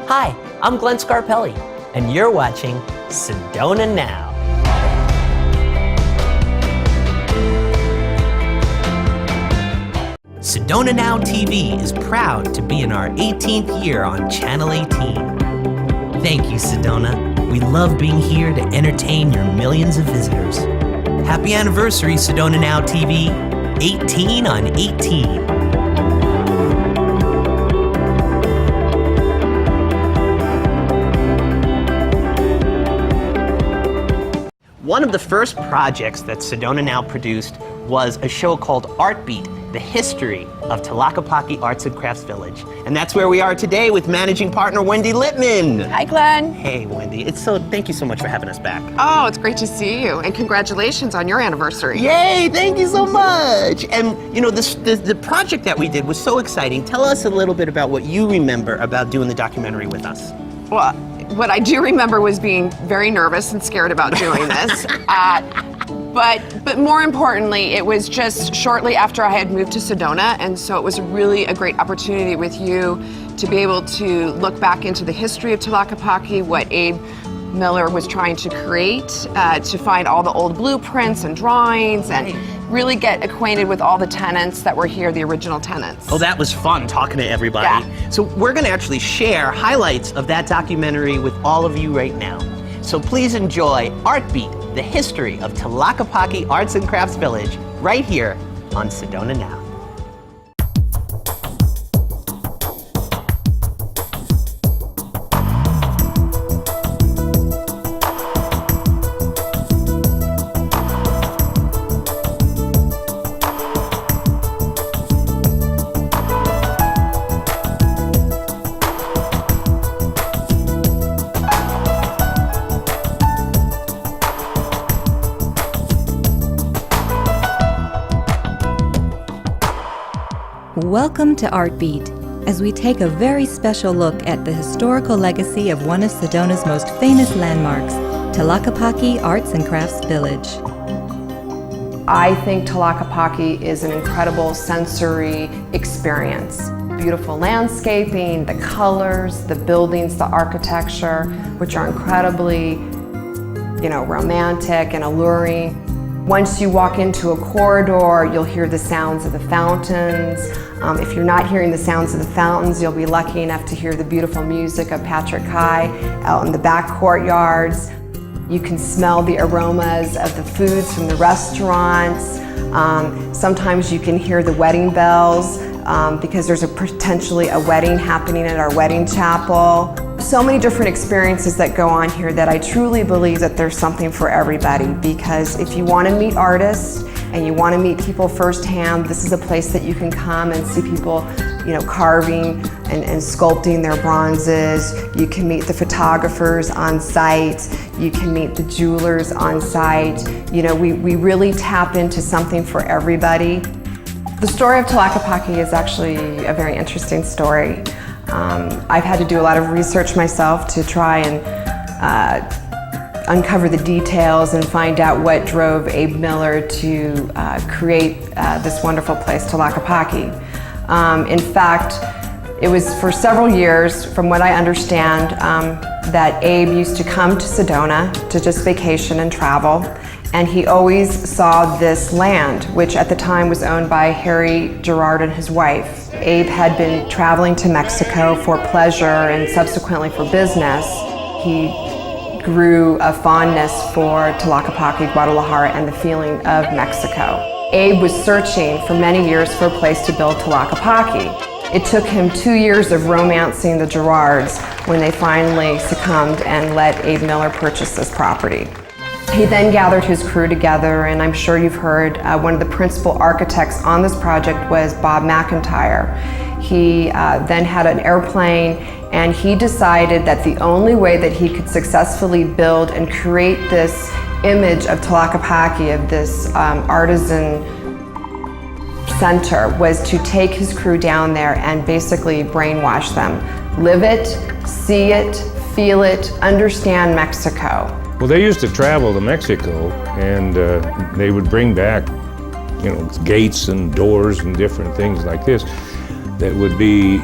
Hi, I'm Glenn Scarpelli, and you're watching Sedona Now. Sedona Now TV is proud to be in our 18th year on Channel 18. Thank you, Sedona. We love being here to entertain your millions of visitors. Happy anniversary, Sedona Now TV. 18 on 18. One of the first projects that Sedona Now produced was a show called Art Beat, the history of Tlaquepaque Arts and Crafts Village. And that's where we are today with managing partner Wendy Littman. Hi, Glenn. Hey, Wendy. Thank you so much for having us back. Oh, it's great to see you, and congratulations on your anniversary. Yay, thank you so much. And you know, the project that we did was so exciting. Tell us a little bit about what you remember about doing the documentary with us. Well, what I do remember was being very nervous and scared about doing this. But more importantly, it was just shortly after I had moved to Sedona, and so it was really a great opportunity with you to be able to look back into the history of Tlaquepaque, what Abe Miller was trying to create, to find all the old blueprints and drawings, and really get acquainted with all the tenants that were here, the original tenants. Oh, that was fun talking to everybody. Yeah. So we're gonna actually share highlights of that documentary with all of you right now. So please enjoy Art Beat, the history of Tlaquepaque Arts and Crafts Village, right here on Sedona Now. Welcome to Art Beat, as we take a very special look at the historical legacy of one of Sedona's most famous landmarks, Tlaquepaque Arts and Crafts Village. I think Tlaquepaque is an incredible sensory experience. Beautiful landscaping, the colors, the buildings, the architecture, which are incredibly, romantic and alluring. Once you walk into a corridor, you'll hear the sounds of the fountains. If you're not hearing the sounds of the fountains, you'll be lucky enough to hear the beautiful music of Patrick Kai out in the back courtyards. You can smell the aromas of the foods from the restaurants. Sometimes you can hear the wedding bells because there's potentially a wedding happening at our wedding chapel. So many different experiences that go on here that I truly believe that there's something for everybody, because if you want to meet artists and you want to meet people firsthand, this is a place that you can come and see people, carving and sculpting their bronzes. You can meet the photographers on site. You can meet the jewelers on site. We really tap into something for everybody. The story of Tlaquepaque is actually a very interesting story. I've had to do a lot of research myself to try and uncover the details and find out what drove Abe Miller to create this wonderful place, Tlaquepaque. In fact, it was for several years, from what I understand, that Abe used to come to Sedona to just vacation and travel, and he always saw this land, which at the time was owned by Harry Gerard and his wife. Abe had been traveling to Mexico for pleasure and subsequently for business. He grew a fondness for Tlaquepaque, Guadalajara, and the feeling of Mexico. Abe was searching for many years for a place to build Tlaquepaque. It took him 2 years of romancing the Gerards when they finally succumbed and let Abe Miller purchase this property. He then gathered his crew together, and I'm sure you've heard one of the principal architects on this project was Bob McIntyre. He then had an airplane, and he decided that the only way that he could successfully build and create this image of Tlaquepaque, of this artisan center, was to take his crew down there and basically brainwash them. Live it, see it, feel it, understand Mexico. Well, they used to travel to Mexico, and they would bring back, gates and doors and different things like this that would be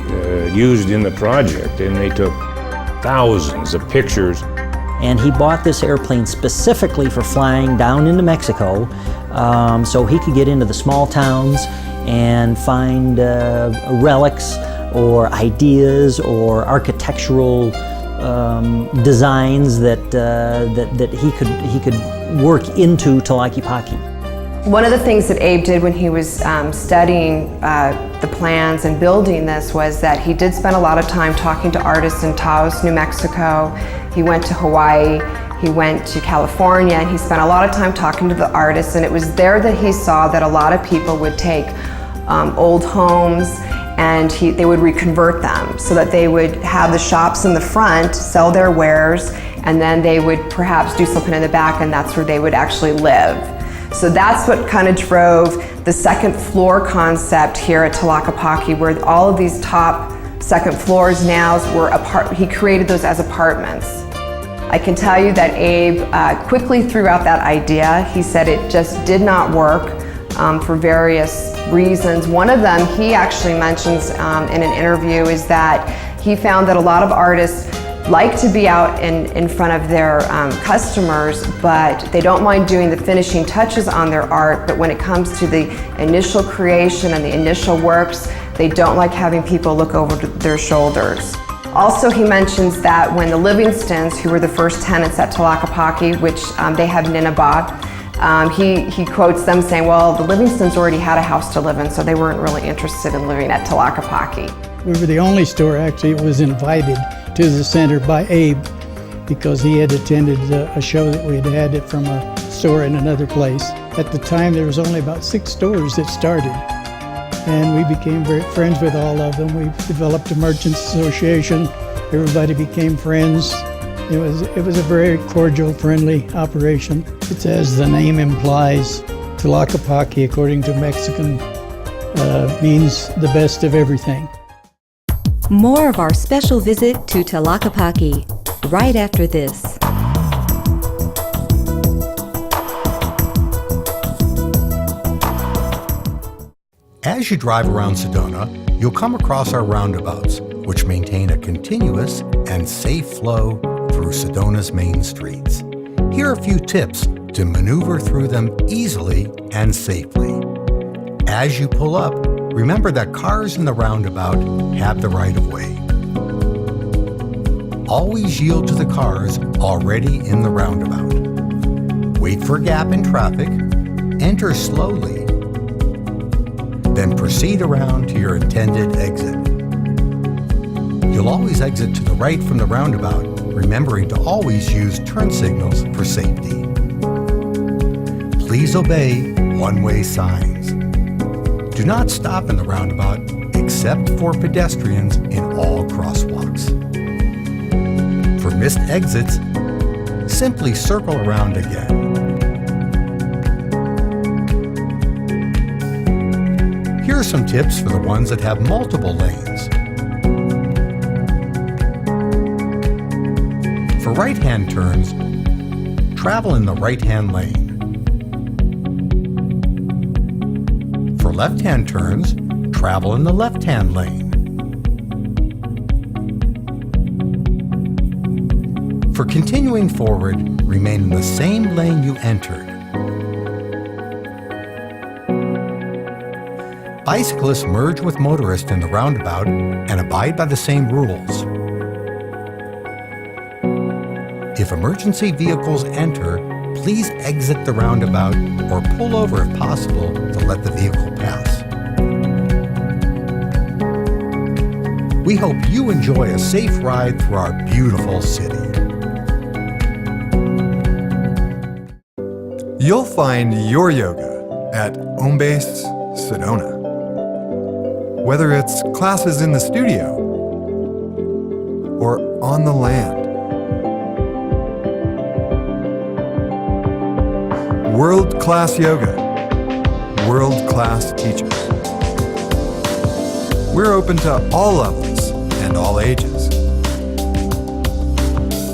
used in the project. And they took thousands of pictures. And he bought this airplane specifically for flying down into Mexico, so he could get into the small towns and find relics or ideas or architectural designs that he could work into Tlaquepaque. One of the things that Abe did when he was studying the plans and building this was that he did spend a lot of time talking to artists in Taos, New Mexico. He went to Hawaii, he went to California, and he spent a lot of time talking to the artists, and it was there that he saw that a lot of people would take old homes and they would reconvert them so that they would have the shops in the front sell their wares, and then they would perhaps do something in the back, and that's where they would actually live. So that's what kind of drove the second floor concept here at Tlaquepaque, where all of these top second floors now were he created those as apartments. I can tell you that Abe quickly threw out that idea. He said it just did not work for various reasons. One of them he actually mentions in an interview is that he found that a lot of artists like to be out in front of their customers, but they don't mind doing the finishing touches on their art, but when it comes to the initial creation and the initial works, they don't like having people look over their shoulders. Also, he mentions that when the Livingstons, who were the first tenants at Tlaquepaque, which they have Ninabah, he quotes them saying, well, the Livingstons already had a house to live in, so they weren't really interested in living at Tlaquepaque. We were the only store actually that was invited to the center by Abe, because he had attended a show that we had had from a store in another place. At the time, there was only about 6 stores that started, and we became very friends with all of them. We developed a merchants association. Everybody became friends. It was a very cordial, friendly operation. It's, as the name implies, Tlaquepaque, according to Mexican, means the best of everything. More of our special visit to Tlaquepaque right after this. As you drive around Sedona, you'll come across our roundabouts, which maintain a continuous and safe flow through Sedona's main streets. Here are a few tips to maneuver through them easily and safely. As you pull up, remember that cars in the roundabout have the right of way. Always yield to the cars already in the roundabout. Wait for a gap in traffic, enter slowly, then proceed around to your intended exit. You'll always exit to the right from the roundabout, remembering to always use turn signals for safety. Please obey one-way signs. Do not stop in the roundabout except for pedestrians in all crosswalks. For missed exits, simply circle around again. Here are some tips for the ones that have multiple lanes. For right-hand turns, travel in the right-hand lane. For left-hand turns, travel in the left-hand lane. For continuing forward, remain in the same lane you entered. Bicyclists merge with motorists in the roundabout and abide by the same rules. If emergency vehicles enter, please exit the roundabout or pull over if possible to let the vehicle pass. We hope you enjoy a safe ride through our beautiful city. You'll find your yoga at Home Base Sedona. Whether it's classes in the studio or on the land. World-class yoga, world-class teachers. We're open to all levels and all ages.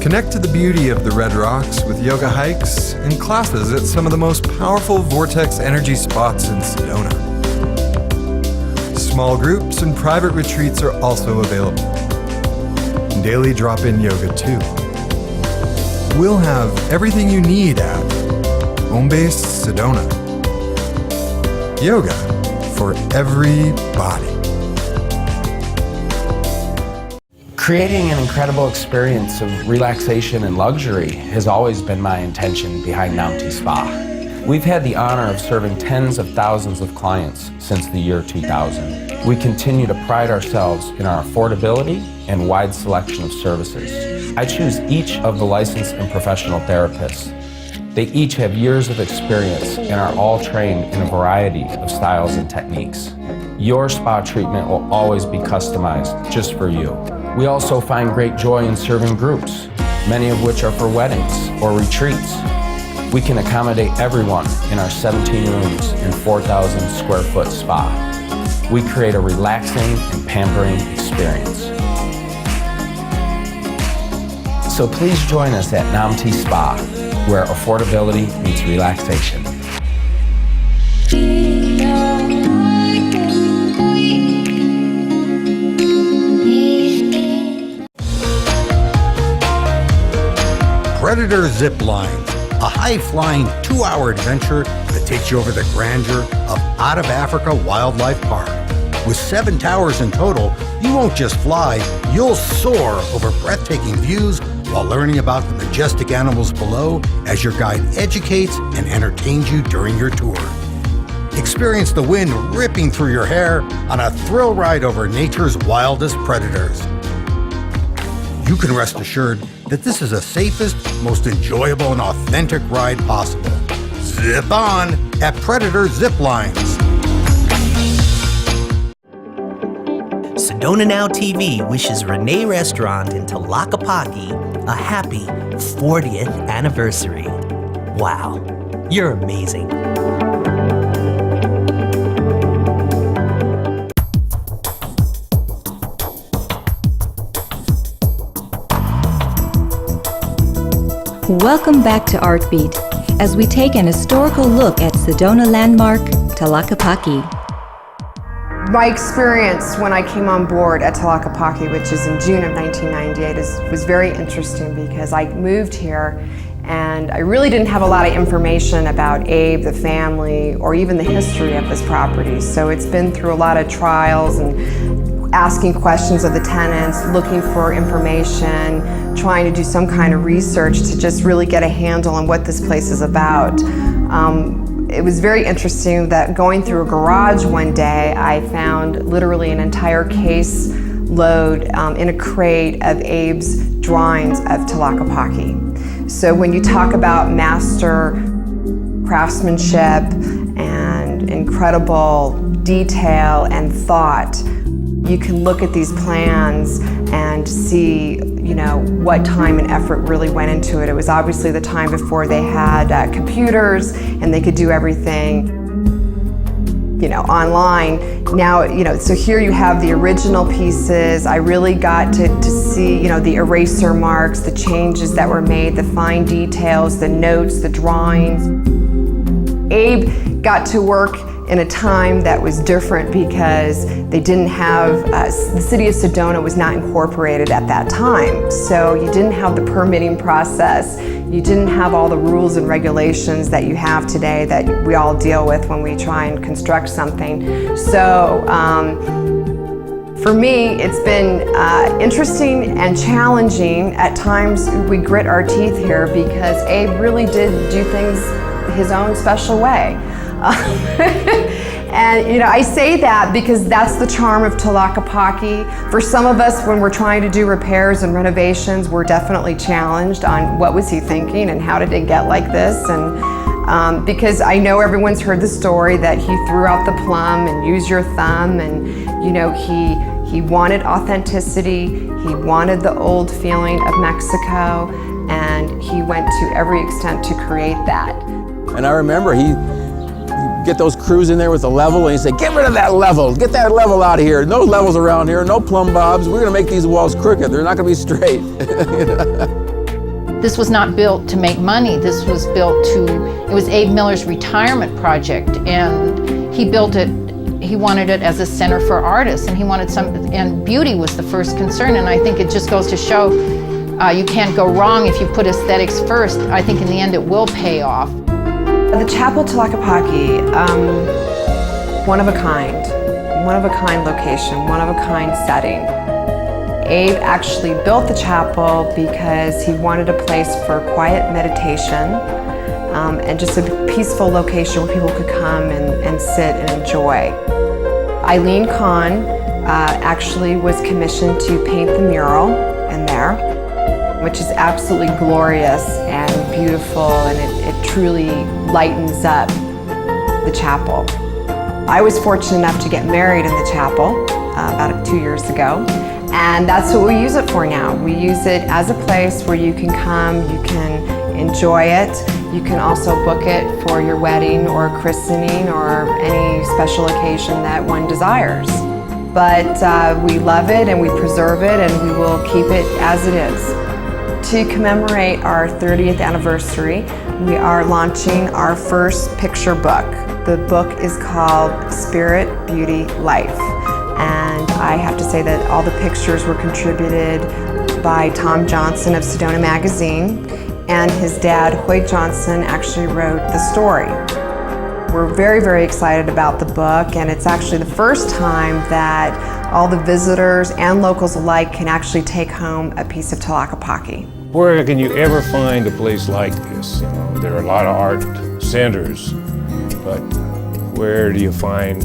Connect to the beauty of the Red Rocks with yoga hikes and classes at some of the most powerful vortex energy spots in Sedona. Small groups and private retreats are also available. and daily drop-in yoga too. We'll have everything you need at Home Base Sedona. Yoga for every body. Creating an incredible experience of relaxation and luxury has always been my intention behind Now Spa. We've had the honor of serving tens of thousands of clients since the year 2000. We continue to pride ourselves in our affordability and wide selection of services. I choose each of the licensed and professional therapists. They each have years of experience and are all trained in a variety of styles and techniques. Your spa treatment will always be customized just for you. We also find great joy in serving groups, many of which are for weddings or retreats. We can accommodate everyone in our 17 rooms and 4,000 square foot spa. We create a relaxing and pampering experience. So please join us at Namti Spa, where affordability meets relaxation. Predator Zip Lines, a high-flying 2-hour adventure that takes you over the grandeur of Out of Africa Wildlife Park. With 7 towers in total, you won't just fly, you'll soar over breathtaking views while learning about the majestic animals below as your guide educates and entertains you during your tour. Experience the wind ripping through your hair on a thrill ride over nature's wildest predators. You can rest assured that this is the safest, most enjoyable, and authentic ride possible. Zip on at Predator Zip Lines. Sedona Now TV wishes Renee Restaurant in Tlaquepaque a happy 40th anniversary. Wow, you're amazing. Welcome back to Artbeat, as we take an historical look at Sedona landmark, Tlaquepaque. My experience when I came on board at Tlaquepaque, which is in June of 1998, was very interesting because I moved here and I really didn't have a lot of information about Abe, the family, or even the history of this property. So it's been through a lot of trials and asking questions of the tenants, looking for information, trying to do some kind of research to just really get a handle on what this place is about. It was very interesting that going through a garage one day, I found literally an entire case load in a crate of Abe's drawings of Tlaquepaque. So when you talk about master craftsmanship and incredible detail and thought, you can look at these plans and see, you know, what time and effort really went into it. It was obviously the time before they had computers and they could do everything, you know, online. Now, you know, so here you have the original pieces. I really got to see, you know, the eraser marks, the changes that were made, the fine details, the notes, the drawings. Abe got to work in a time that was different because they didn't have, the city of Sedona was not incorporated at that time. So you didn't have the permitting process, you didn't have all the rules and regulations that you have today that we all deal with when we try and construct something. So for me, it's been interesting and challenging. At times we grit our teeth here because Abe really did do things his own special way. And you know, I say that because that's the charm of Tlaquepaque. For some of us, when we're trying to do repairs and renovations, we're definitely challenged on what was he thinking and how did it get like this. And because I know everyone's heard the story that he threw out the plum and used your thumb, and you know, he wanted authenticity, he wanted the old feeling of Mexico, and he went to every extent to create that. And I remember he'd get those crews in there with a level and he'd say, get rid of that level, get that level out of here. No levels around here, no plumb bobs. We're gonna make these walls crooked. They're not gonna be straight. This was not built to make money. This was built it was Abe Miller's retirement project, and he built it he wanted it as a center for artists, and he wanted and beauty was the first concern, and I think it just goes to show you can't go wrong if you put aesthetics first. I think in the end it will pay off. The Chapel Tlaquepaque, one of a kind location, one of a kind setting. Abe actually built the chapel because he wanted a place for quiet meditation and just a peaceful location where people could come and sit and enjoy. Eileen Kahn actually was commissioned to paint the mural in there, which is absolutely glorious and beautiful, and it truly lightens up the chapel. I was fortunate enough to get married in the chapel about 2 years ago, and that's what we use it for now. We use it as a place where you can come, you can enjoy it. You can also book it for your wedding or christening or any special occasion that one desires. But we love it and we preserve it, and we will keep it as it is. To commemorate our 30th anniversary, we are launching our first picture book. The book is called Spirit, Beauty, Life. And I have to say that all the pictures were contributed by Tom Johnson of Sedona Magazine, and his dad, Hoyt Johnson, actually wrote the story. We're very, very excited about the book, and it's actually the first time that all the visitors and locals alike can actually take home a piece of Tlaquepaque. Where can you ever find a place like this? You know, there are a lot of art centers, but where do you find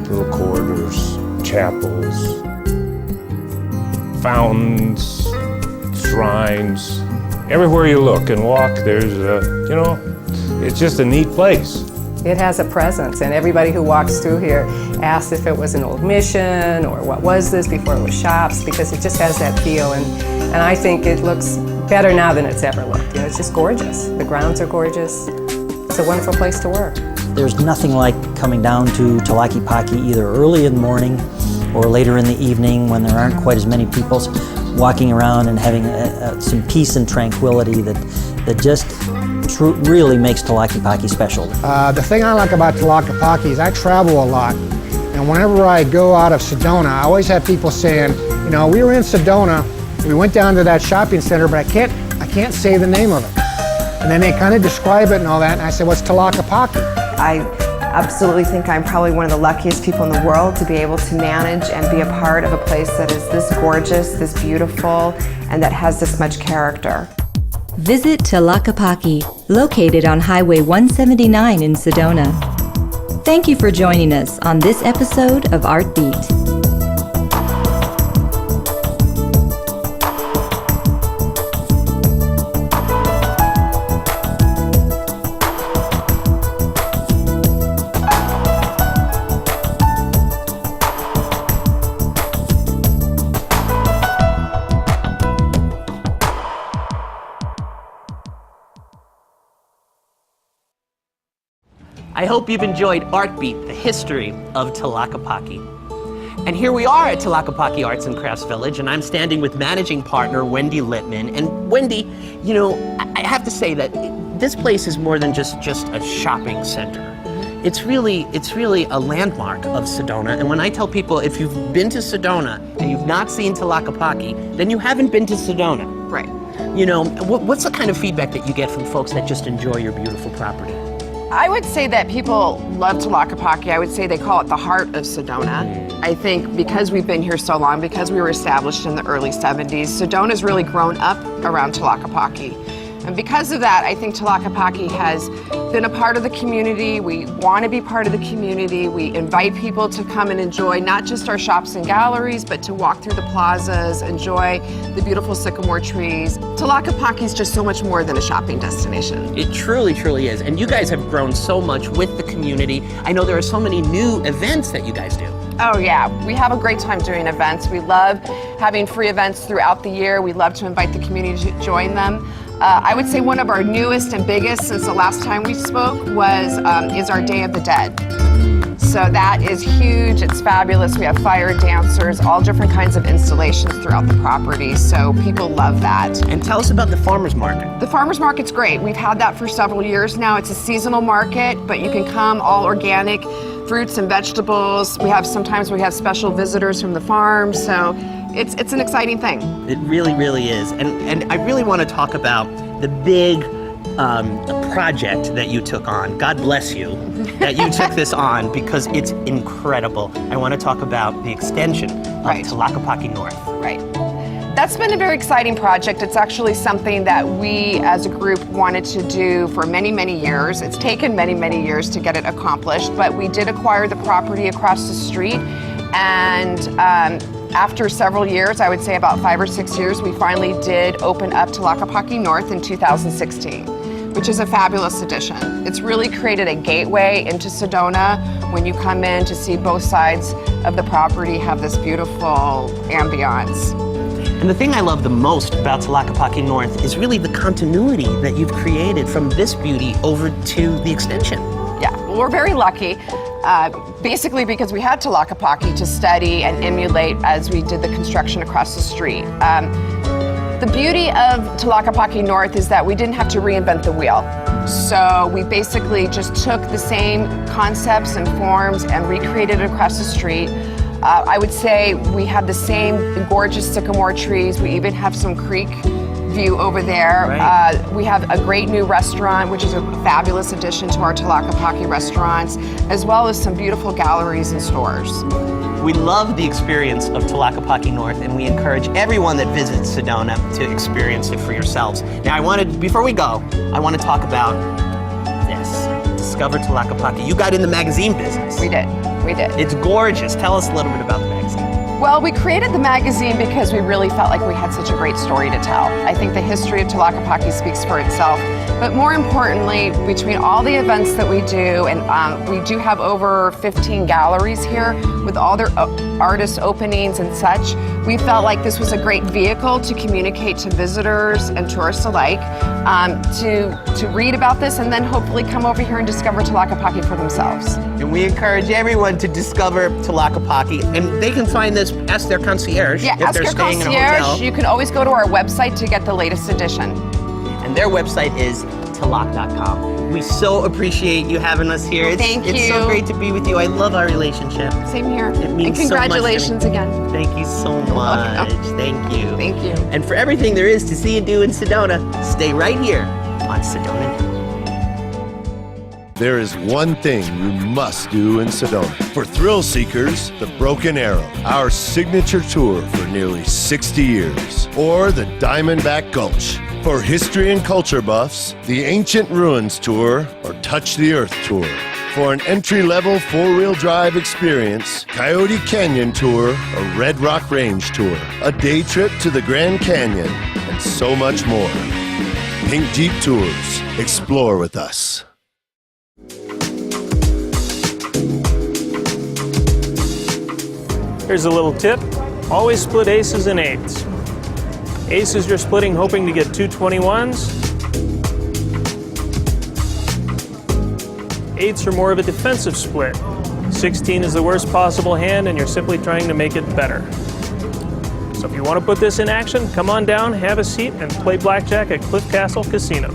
little corridors, chapels, fountains, shrines? Everywhere you look and walk, there's you know, it's just a neat place. It has a presence, and everybody who walks through here asks if it was an old mission or what was this before it was shops, because it just has that feel, and I think it looks better now than it's ever looked. You know, it's just gorgeous. The grounds are gorgeous. It's a wonderful place to work. There's nothing like coming down to Tlaquepaque either early in the morning or later in the evening when there aren't quite as many people, walking around and having some peace and tranquility that just really makes Tlaquepaque special. The thing I like about Tlaquepaque is I travel a lot, and whenever I go out of Sedona, I always have people saying, you know, we were in Sedona, we went down to that shopping center, but I can't say the name of it. And then they kind of describe it and all that, and I said, what's Tlaquepaque? I absolutely think I'm probably one of the luckiest people in the world to be able to manage and be a part of a place that is this gorgeous, this beautiful, and that has this much character. Visit Tlaquepaque, located on Highway 179 in Sedona. Thank you for joining us on this episode of Art Beat. I hope you've enjoyed Art Beat, the history of Tlaquepaque. And here we are at Tlaquepaque Arts and Crafts Village, and I'm standing with managing partner Wendy Littman. And Wendy, you know, I have to say that this place is more than just a shopping center. It's really a landmark of Sedona. And when I tell people, if you've been to Sedona and you've not seen Tlaquepaque, then you haven't been to Sedona. Right. You know, what's the kind of feedback that you get from folks that just enjoy your beautiful property? I would say that people love Tlaquepaque. I would say they call it the heart of Sedona. I think because we've been here so long, because we were established in the early 70s, Sedona's really grown up around Tlaquepaque. And because of that, I think Tlaquepaque has been a part of the community. We want to be part of the community. We invite people to come and enjoy not just our shops and galleries, but to walk through the plazas, enjoy the beautiful sycamore trees. Tlaquepaque is just so much more than a shopping destination. It truly, truly is. And you guys have grown so much with the community. I know there are so many new events that you guys do. Oh yeah, we have a great time doing events. We love having free events throughout the year. We love to invite the community to join them. I would say one of our newest and biggest since the last time we spoke is our Day of the Dead. So that is huge, it's fabulous. We have fire dancers, all different kinds of installations throughout the property, so people love that. And tell us about the farmer's market. The farmer's market's great. We've had that for several years now. It's a seasonal market, but you can come all organic, fruits and vegetables. Sometimes we have special visitors from the farm, so it's an exciting thing. It really, really is. And I really want to talk about the big project that you took on. God bless you that you took this on, because it's incredible. I want to talk about the extension of Tlaquepaque North. Right. That's been a very exciting project. It's actually something that we as a group wanted to do for many, many years. It's taken many, many years to get it accomplished, but we did acquire the property across the street, and after several years, I would say about 5 or 6 years, we finally did open up Tlaquepaque North in 2016, which is a fabulous addition. It's really created a gateway into Sedona. When you come in to see both sides of the property have this beautiful ambiance. And the thing I love the most about Tlaquepaque North is really the continuity that you've created from this beauty over to the extension. Yeah, well, we're very lucky. Basically because we had Tlaquepaque to study and emulate as we did the construction across the street. The beauty of Tlaquepaque North is that we didn't have to reinvent the wheel. So we basically just took the same concepts and forms and recreated it across the street. I would say we have the same gorgeous sycamore trees. We even have some creek view over there. Right. We have a great new restaurant, which is a fabulous addition to our Tlaquepaque restaurants, as well as some beautiful galleries and stores. We love the experience of Tlaquepaque North, and we encourage everyone that visits Sedona to experience it for yourselves. Now, before we go, I want to talk about this. Discover Tlaquepaque. You got in the magazine business. We did. It's gorgeous. Tell us a little bit about the magazine. Well, we created the magazine because we really felt like we had such a great story to tell. I think the history of Tlaquepaque speaks for itself. But more importantly, between all the events that we do, and we do have over 15 galleries here with all their artist openings and such, we felt like this was a great vehicle to communicate to visitors and tourists alike, to read about this and then hopefully come over here and discover Tlaquepaque for themselves. And we encourage everyone to discover Tlaquepaque, and they can find this, ask their concierge Yeah, if ask they're your staying in a concierge. hotel. You can always go to our website to get the latest edition. And their website is tlac.com. We so appreciate you having us here. Thank you. It's so great to be with you. I love our relationship. Same here. It means and so much to me. congratulations again. Thank you so much. Thank you. Thank you. And for everything there is to see and do in Sedona, stay right here on Sedona Now. There is one thing you must do in Sedona. For thrill seekers, the Broken Arrow, our signature tour for nearly 60 years. Or the Diamondback Gulch. For history and culture buffs, the Ancient Ruins Tour or Touch the Earth Tour. For an entry-level four-wheel drive experience, Coyote Canyon Tour or Red Rock Range Tour. A day trip to the Grand Canyon, and so much more. Pink Jeep Tours. Explore with us. Here's a little tip. Always split aces and eights. Aces you're splitting hoping to get two 21s. Eights are more of a defensive split. 16 is the worst possible hand and you're simply trying to make it better. So if you want to put this in action, come on down, have a seat, and play blackjack at Cliff Castle Casino.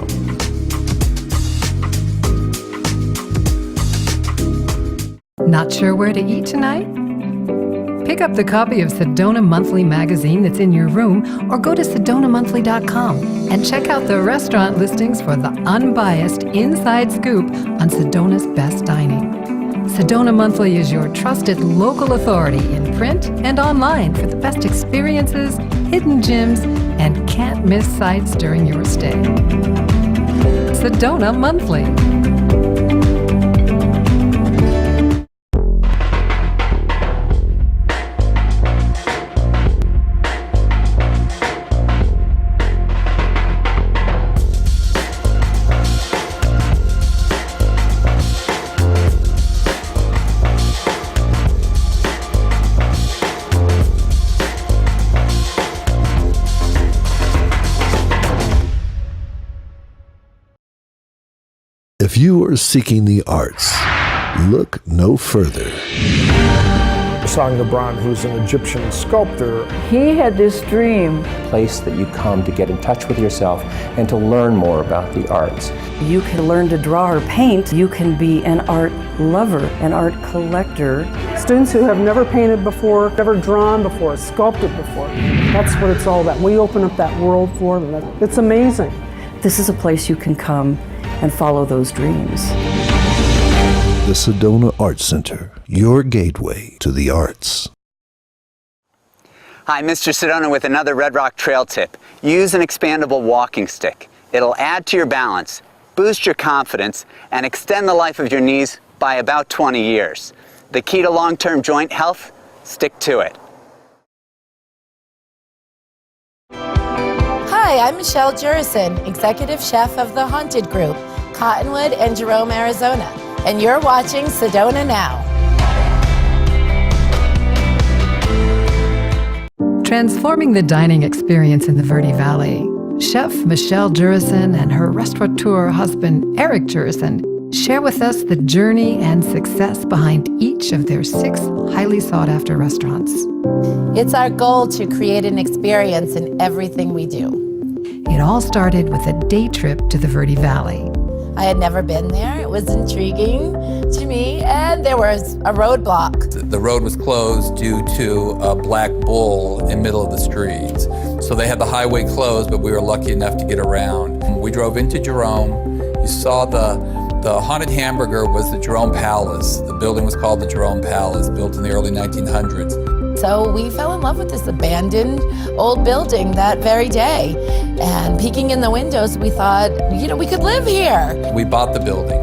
Not sure where to eat tonight? Pick up the copy of Sedona Monthly magazine that's in your room, or go to SedonaMonthly.com and check out the restaurant listings for the unbiased inside scoop on Sedona's best dining. Sedona Monthly is your trusted local authority in print and online for the best experiences, hidden gems, and can't-miss sights during your stay. Sedona Monthly. If you are seeking the arts, Look no further. Sangabran, who's an Egyptian sculptor. He had this dream. Place that you come to get in touch with yourself and to learn more about the arts. You can learn to draw or paint. You can be an art lover, an art collector. Students who have never painted before, never drawn before, sculpted before. That's what it's all about. We open up that world for them. It's amazing. This is a place you can come and follow those dreams. The Sedona Arts Center, your gateway to the arts. Hi, Mr. Sedona with another Red Rock Trail tip. Use an expandable walking stick. It'll add to your balance, boost your confidence, and extend the life of your knees by about 20 years. The key to long-term joint health? Stick to it. Hi, I'm Michelle Jurison, Executive Chef of the Haunted Group, Cottonwood and Jerome, Arizona. And you're watching Sedona Now. Transforming the dining experience in the Verde Valley, Chef Michelle Jurison and her restaurateur husband, Eric Jurison, share with us the journey and success behind each of their 6 highly sought-after restaurants. It's our goal to create an experience in everything we do. It all started with a day trip to the Verde Valley. I had never been there. It was intriguing to me, and there was a roadblock. The road was closed due to a black bull in the middle of the streets. So they had the highway closed, but we were lucky enough to get around. We drove into Jerome. You saw the haunted hamburger was the Jerome Palace. The building was called the Jerome Palace, built in the early 1900s. So we fell in love with this abandoned old building that very day. And peeking in the windows, we thought, we could live here. We bought the building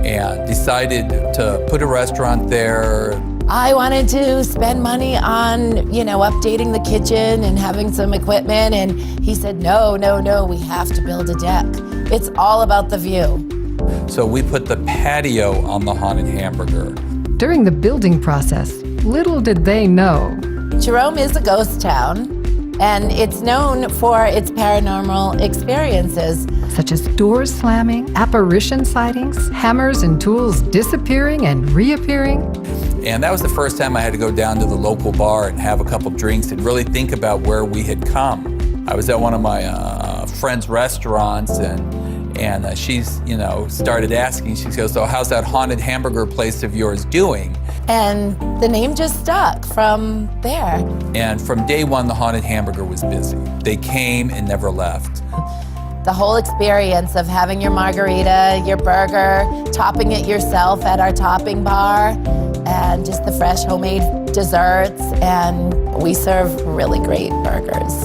and decided to put a restaurant there. I wanted to spend money on, updating the kitchen and having some equipment. And he said, no, we have to build a deck. It's all about the view. So we put the patio on the haunted hamburger. During the building process, little did they know. Jerome is a ghost town, and it's known for its paranormal experiences. Such as doors slamming, apparition sightings, hammers and tools disappearing and reappearing. And that was the first time I had to go down to the local bar and have a couple drinks and really think about where we had come. I was at one of my friend's restaurants, and she's, started asking, she goes, so how's that haunted hamburger place of yours doing? And the name just stuck from there. And from day one, the haunted hamburger was busy. They came and never left. The whole experience of having your margarita, your burger, topping it yourself at our topping bar, and just the fresh homemade desserts, and we serve really great burgers.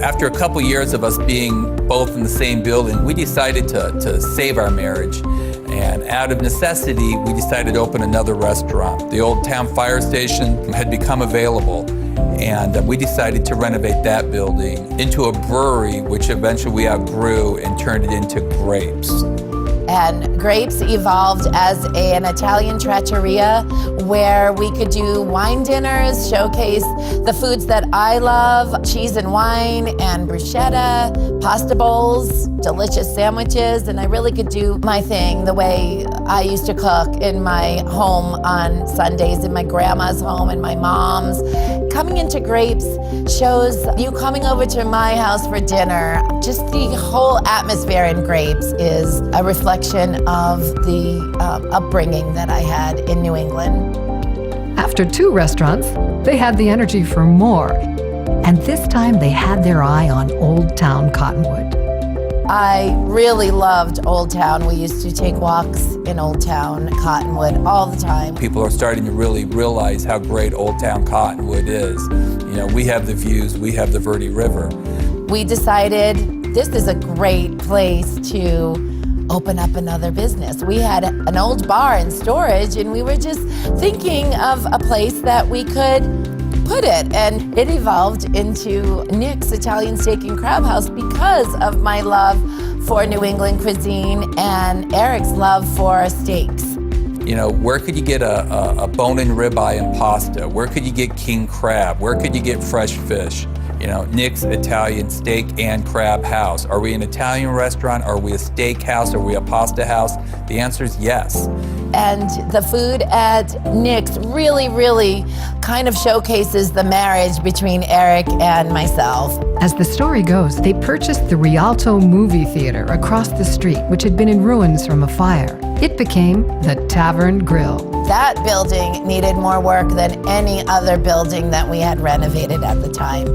After a couple years of us being both in the same building, we decided to save our marriage. And out of necessity, we decided to open another restaurant. The old town fire station had become available, and we decided to renovate that building into a brewery, which eventually we outgrew and turned it into Grapes. And Grapes evolved as an Italian trattoria where we could do wine dinners, showcase the foods that I love, cheese and wine and bruschetta, pasta bowls, delicious sandwiches, and I really could do my thing the way I used to cook in my home on Sundays, in my grandma's home and my mom's. Coming into Grapes shows you coming over to my house for dinner. Just the whole atmosphere in Grapes is a reflection of the upbringing that I had in New England. After 2 restaurants, they had the energy for more. And this time they had their eye on Old Town Cottonwood. I really loved Old Town. We used to take walks in Old Town Cottonwood all the time. People are starting to really realize how great Old Town Cottonwood is. We have the views, we have the Verde River. We decided this is a great place to open up another business. We had an old bar in storage, and we were just thinking of a place that we could put it, and it evolved into Nick's Italian Steak and Crab House because of my love for New England cuisine and Eric's love for steaks. Where could you get a bone-in ribeye and pasta? Where could you get king crab? Where could you get fresh fish? Nick's Italian Steak and Crab House. Are we an Italian restaurant? Are we a steak house? Are we a pasta house? The answer is yes. And the food at Nick's really kind of showcases the marriage between Eric and myself. As the story goes, they purchased the Rialto movie theater across the street, which had been in ruins from a fire. It became the Tavern Grill. That building needed more work than any other building that we had renovated at the time.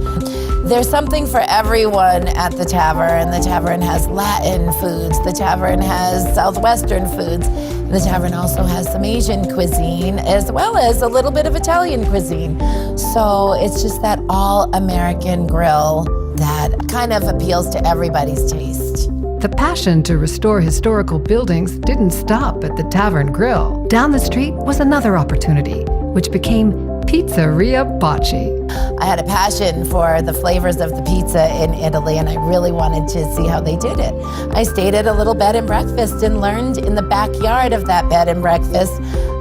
There's something for everyone at the tavern. The tavern has Latin foods. The tavern has Southwestern foods. The tavern also has some Asian cuisine, as well as a little bit of Italian cuisine. So it's just that all-American grill that kind of appeals to everybody's taste. The passion to restore historical buildings didn't stop at the Tavern Grill. Down the street was another opportunity, which became Pizzeria Bocce. I had a passion for the flavors of the pizza in Italy, and I really wanted to see how they did it. I stayed at a little bed and breakfast and learned in the backyard of that bed and breakfast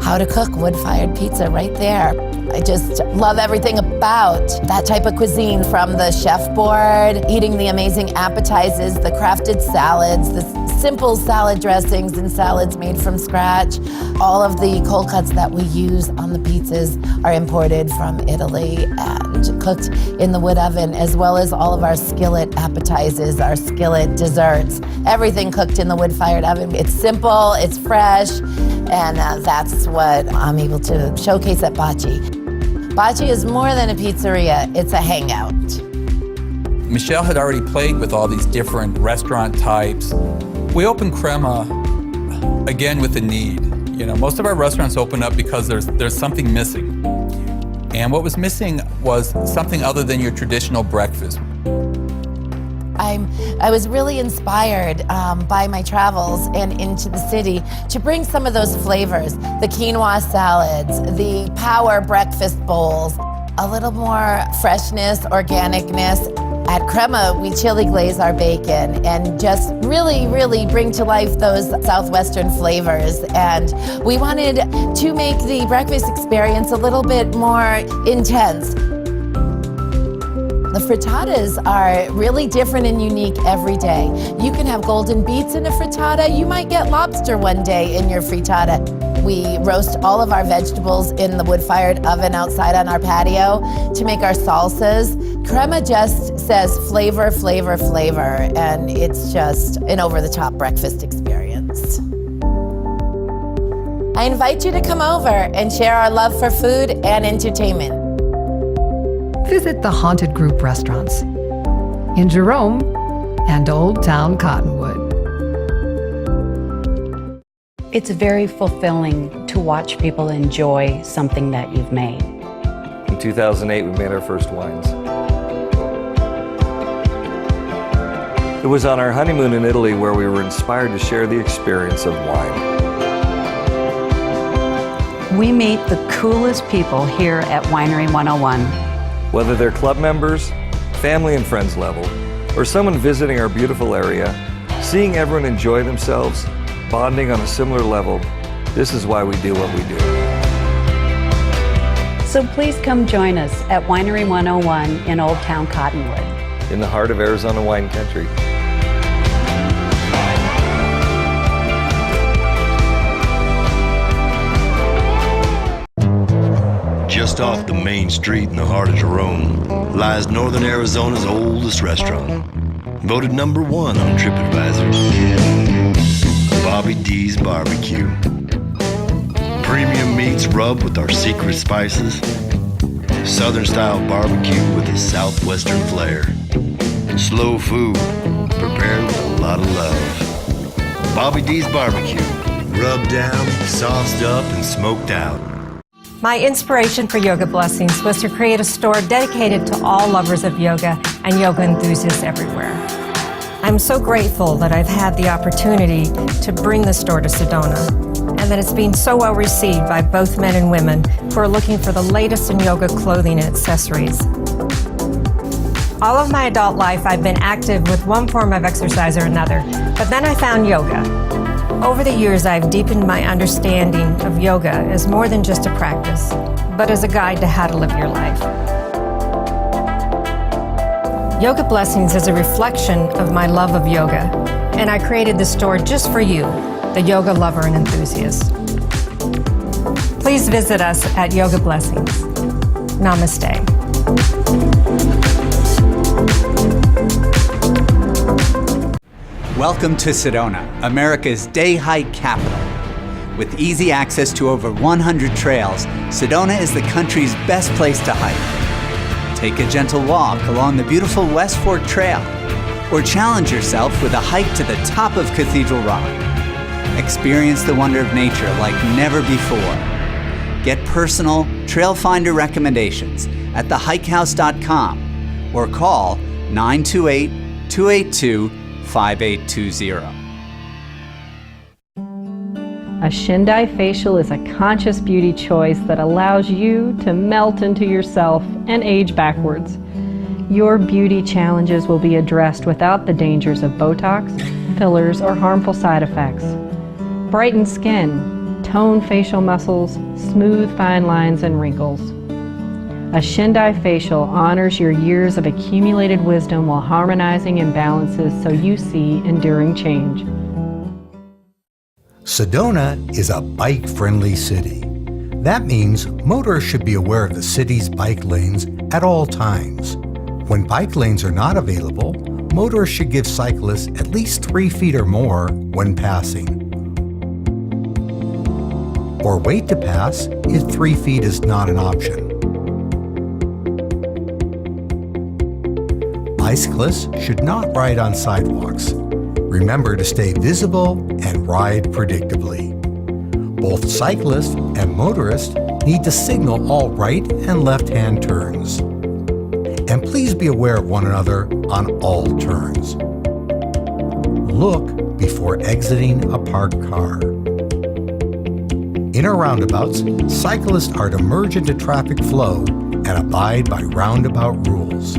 how to cook wood-fired pizza right there. I just love everything about that type of cuisine, from the chef board, eating the amazing appetizers, the crafted salads, the simple salad dressings and salads made from scratch. All of the cold cuts that we use on the pizzas are imported from Italy and cooked in the wood oven, as well as all of our skillet appetizers, our skillet desserts, everything cooked in the wood-fired oven. It's simple, it's fresh, and that's what I'm able to showcase at Bocce. Bocce is more than a pizzeria, it's a hangout. Michelle had already played with all these different restaurant types. We opened Crema, again, with a need. You know, most of our restaurants open up because there's something missing. And what was missing was something other than your traditional breakfast. I was really inspired by my travels and into the city to bring some of those flavors, the quinoa salads, the power breakfast bowls, a little more freshness, organicness. At Crema, we chili glaze our bacon and just really bring to life those Southwestern flavors. And we wanted to make the breakfast experience a little bit more intense. The frittatas are really different and unique every day. You can have golden beets in a frittata. You might get lobster one day in your frittata. We roast all of our vegetables in the wood-fired oven outside on our patio to make our salsas. Crema just says flavor, flavor, flavor, and it's just an over-the-top breakfast experience. I invite you to come over and share our love for food and entertainment. Visit the Haunted Group restaurants in Jerome and Old Town Cottonwood. It's very fulfilling to watch people enjoy something that you've made. In 2008, we made our first wines. It was on our honeymoon in Italy where we were inspired to share the experience of wine. We meet the coolest people here at Winery 101. Whether they're club members, family and friends level, or someone visiting our beautiful area, seeing everyone enjoy themselves, bonding on a similar level, this is why we do what we do. So please come join us at Winery 101 in Old Town Cottonwood. In the heart of Arizona wine country. Just off the main street in the heart of Jerome lies Northern Arizona's oldest restaurant. Voted #1 on TripAdvisor. Bobby D's Barbecue. Premium meats rubbed with our secret spices. Southern style barbecue with a Southwestern flair. Slow food prepared with a lot of love. Bobby D's Barbecue. Rubbed down, sauced up, and smoked out. My inspiration for Yoga Blessings was to create a store dedicated to all lovers of yoga and yoga enthusiasts everywhere. I'm so grateful that I've had the opportunity to bring the store to Sedona, and that it's been so well received by both men and women who are looking for the latest in yoga clothing and accessories. All of my adult life, I've been active with one form of exercise or another, but then I found yoga. Over the years, I've deepened my understanding of yoga as more than just a practice, but as a guide to how to live your life. Yoga Blessings is a reflection of my love of yoga, and I created the store just for you, the yoga lover and enthusiast. please visit us at Yoga Blessings. Namaste. Welcome to Sedona, America's day hike capital. With easy access to over 100 trails, Sedona is the country's best place to hike. Take a gentle walk along the beautiful West Fork Trail, or challenge yourself with a hike to the top of Cathedral Rock. Experience the wonder of nature like never before. Get personal Trail Finder recommendations at thehikehouse.com or call 928-282-5820. A Shindai facial is a conscious beauty choice that allows you to melt into yourself and age backwards. Your beauty challenges will be addressed without the dangers of Botox, fillers, or harmful side effects. Brighten skin, tone facial muscles, smooth fine lines and wrinkles. A Shindai facial honors your years of accumulated wisdom while harmonizing imbalances so you see enduring change. Sedona is a bike-friendly city. That means motorists should be aware of the city's bike lanes at all times. When bike lanes are not available, motorists should give cyclists at least 3 feet or more when passing. Or wait to pass if 3 feet is not an option. Bicyclists should not ride on sidewalks. Remember to stay visible and ride predictably. Both cyclists and motorists need to signal all right and left-hand turns. And please be aware of one another on all turns. Look before exiting a parked car. In our roundabouts, cyclists are to merge into traffic flow and abide by roundabout rules.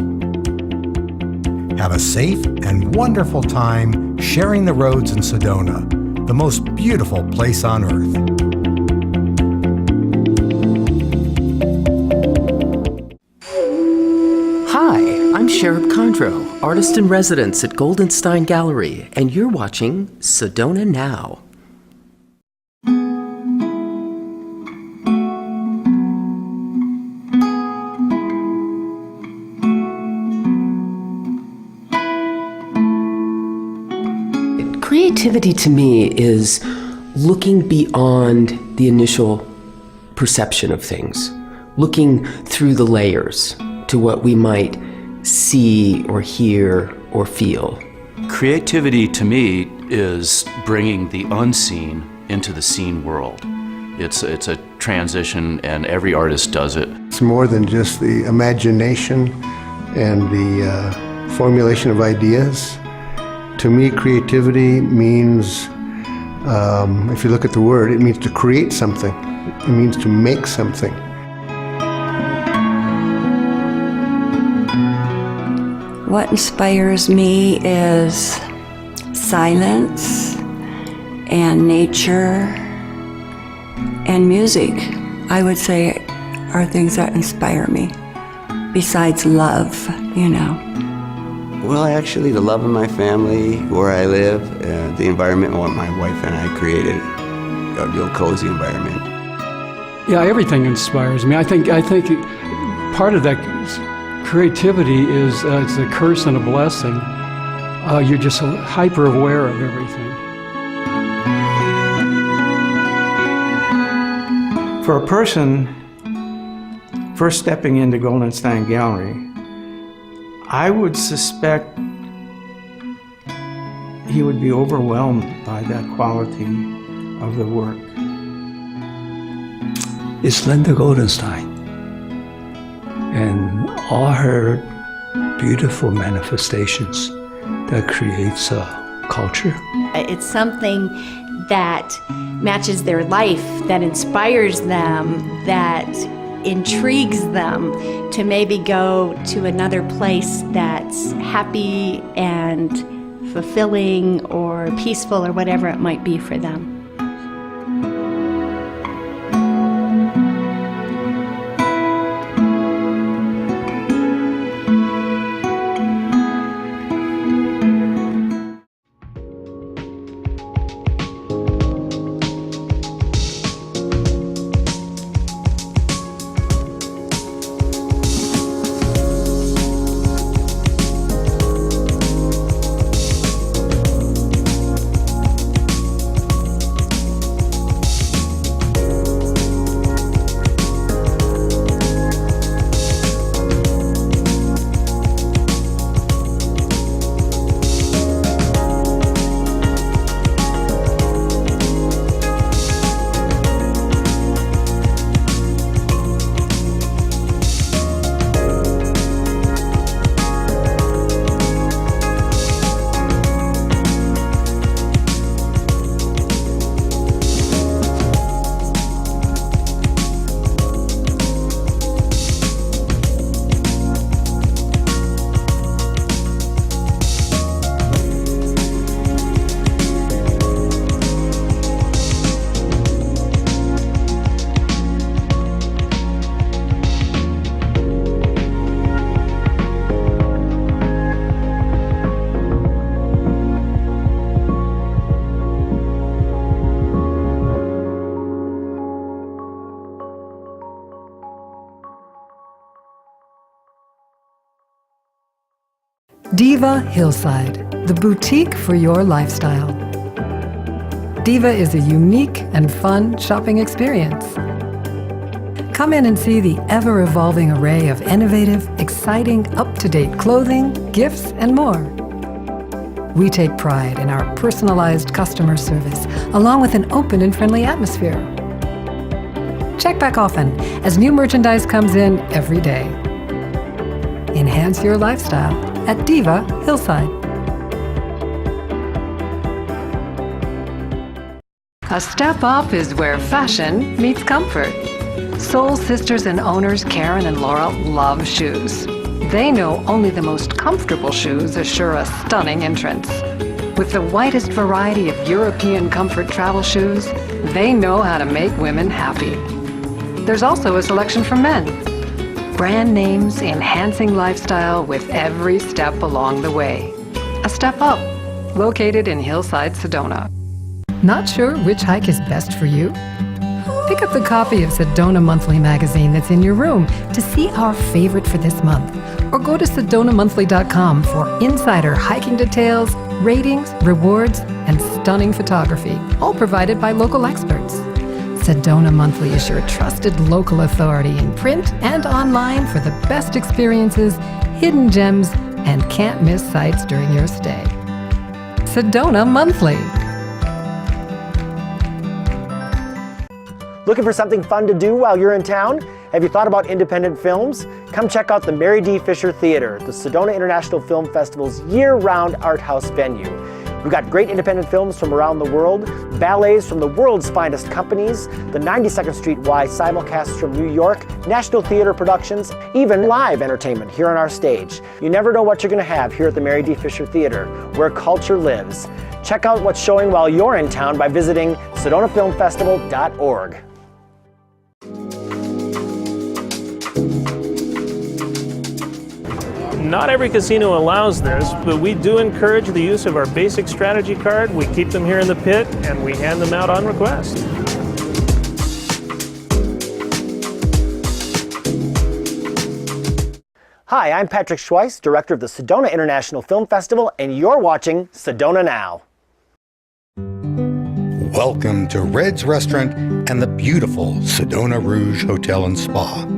Have a safe and wonderful time sharing the roads in Sedona, the most beautiful place on earth. Hi, I'm Sherab Condro, artist in residence at Goldenstein Gallery, and you're watching Sedona Now. Creativity to me is looking beyond the initial perception of things, looking through the layers to what we might see or hear or feel. Creativity to me is bringing the unseen into the seen world. It's a transition, and every artist does it. It's more than just the imagination and the formulation of ideas. To me, creativity means, if you look at the word, it means to create something. It means to make something. What inspires me is silence and nature and music, I would say, are things that inspire me, besides love, you know. Well, actually, the love of my family, where I live, the environment what my wife and I created, a real cozy environment. Yeah, everything inspires me. I think part of that creativity is it's a curse and a blessing. You're just hyper aware of everything. For a person first stepping into Goldenstein Gallery, I would suspect he would be overwhelmed by that quality of the work. It's Linda Goldenstein and all her beautiful manifestations that creates a culture. It's something that matches their life, that inspires them, that intrigues them to maybe go to another place that's happy and fulfilling or peaceful or whatever it might be for them. Diva Hillside, the boutique for your lifestyle. Diva is a unique and fun shopping experience. Come in and see the ever-evolving array of innovative, exciting, up-to-date clothing, gifts, and more. We take pride in our personalized customer service, along with an open and friendly atmosphere. Check back often, as new merchandise comes in every day. Enhance your lifestyle at Diva Hillside. A step up is where fashion meets comfort. Soul sisters and owners Karen and Laura love shoes. They know only the most comfortable shoes assure a stunning entrance. With the widest variety of European comfort travel shoes, they know how to make women happy. There's also a selection for men. Brand names enhancing lifestyle with every step along the way. A step up, located in Hillside, Sedona. Not sure which hike is best for you? Pick up the copy of Sedona Monthly magazine that's in your room to see our favorite for this month, or go to SedonaMonthly.com for insider hiking details, ratings, rewards, and stunning photography, all provided by local experts. Sedona Monthly is your trusted local authority in print and online for the best experiences, hidden gems, and can't-miss sights during your stay. Sedona Monthly. Looking for something fun to do while you're in town? Have you thought about independent films? Come check out the Mary D. Fisher Theater, the Sedona International Film Festival's year-round art house venue. We've got great independent films from around the world, ballets from the world's finest companies, the 92nd Street Y simulcasts from New York, National Theater productions, even live entertainment here on our stage. You never know what you're going to have here at the Mary D. Fisher Theater, where culture lives. Check out what's showing while you're in town by visiting SedonaFilmFestival.org. Not every casino allows this, but we do encourage the use of our basic strategy card. We keep them here in the pit and we hand them out on request. Hi, I'm Patrick Schweiss, director of the Sedona International Film Festival, and you're watching Sedona Now. Welcome to Red's Restaurant and the beautiful Sedona Rouge Hotel and Spa.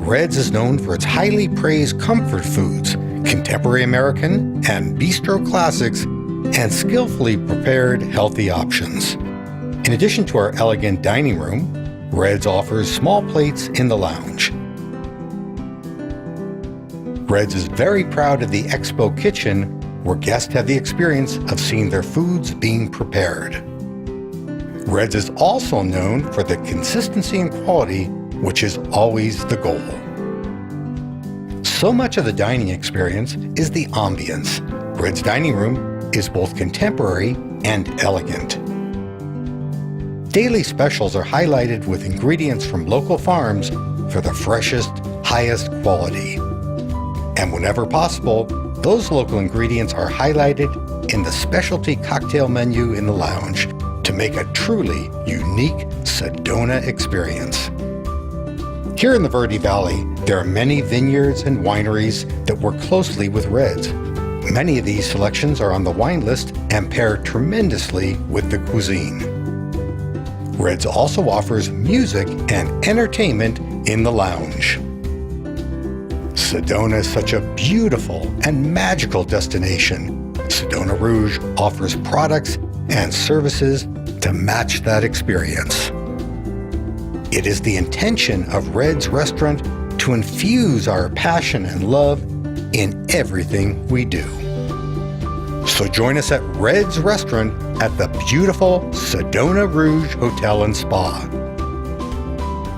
Red's is known for its highly praised comfort foods, contemporary American and bistro classics, and skillfully prepared healthy options. In addition to our elegant dining room, Red's offers small plates in the lounge. Red's is very proud of the Expo Kitchen, where guests have the experience of seeing their foods being prepared. Red's is also known for the consistency and quality, which is always the goal. So much of the dining experience is the ambience. Red's dining room is both contemporary and elegant. Daily specials are highlighted with ingredients from local farms for the freshest, highest quality. And whenever possible, those local ingredients are highlighted in the specialty cocktail menu in the lounge to make a truly unique Sedona experience. Here in the Verde Valley, there are many vineyards and wineries that work closely with Red's. Many of these selections are on the wine list and pair tremendously with the cuisine. Red's also offers music and entertainment in the lounge. Sedona is such a beautiful and magical destination. Sedona Rouge offers products and services to match that experience. It is the intention of Red's Restaurant to infuse our passion and love in everything we do. So join us at Red's Restaurant at the beautiful Sedona Rouge Hotel and Spa.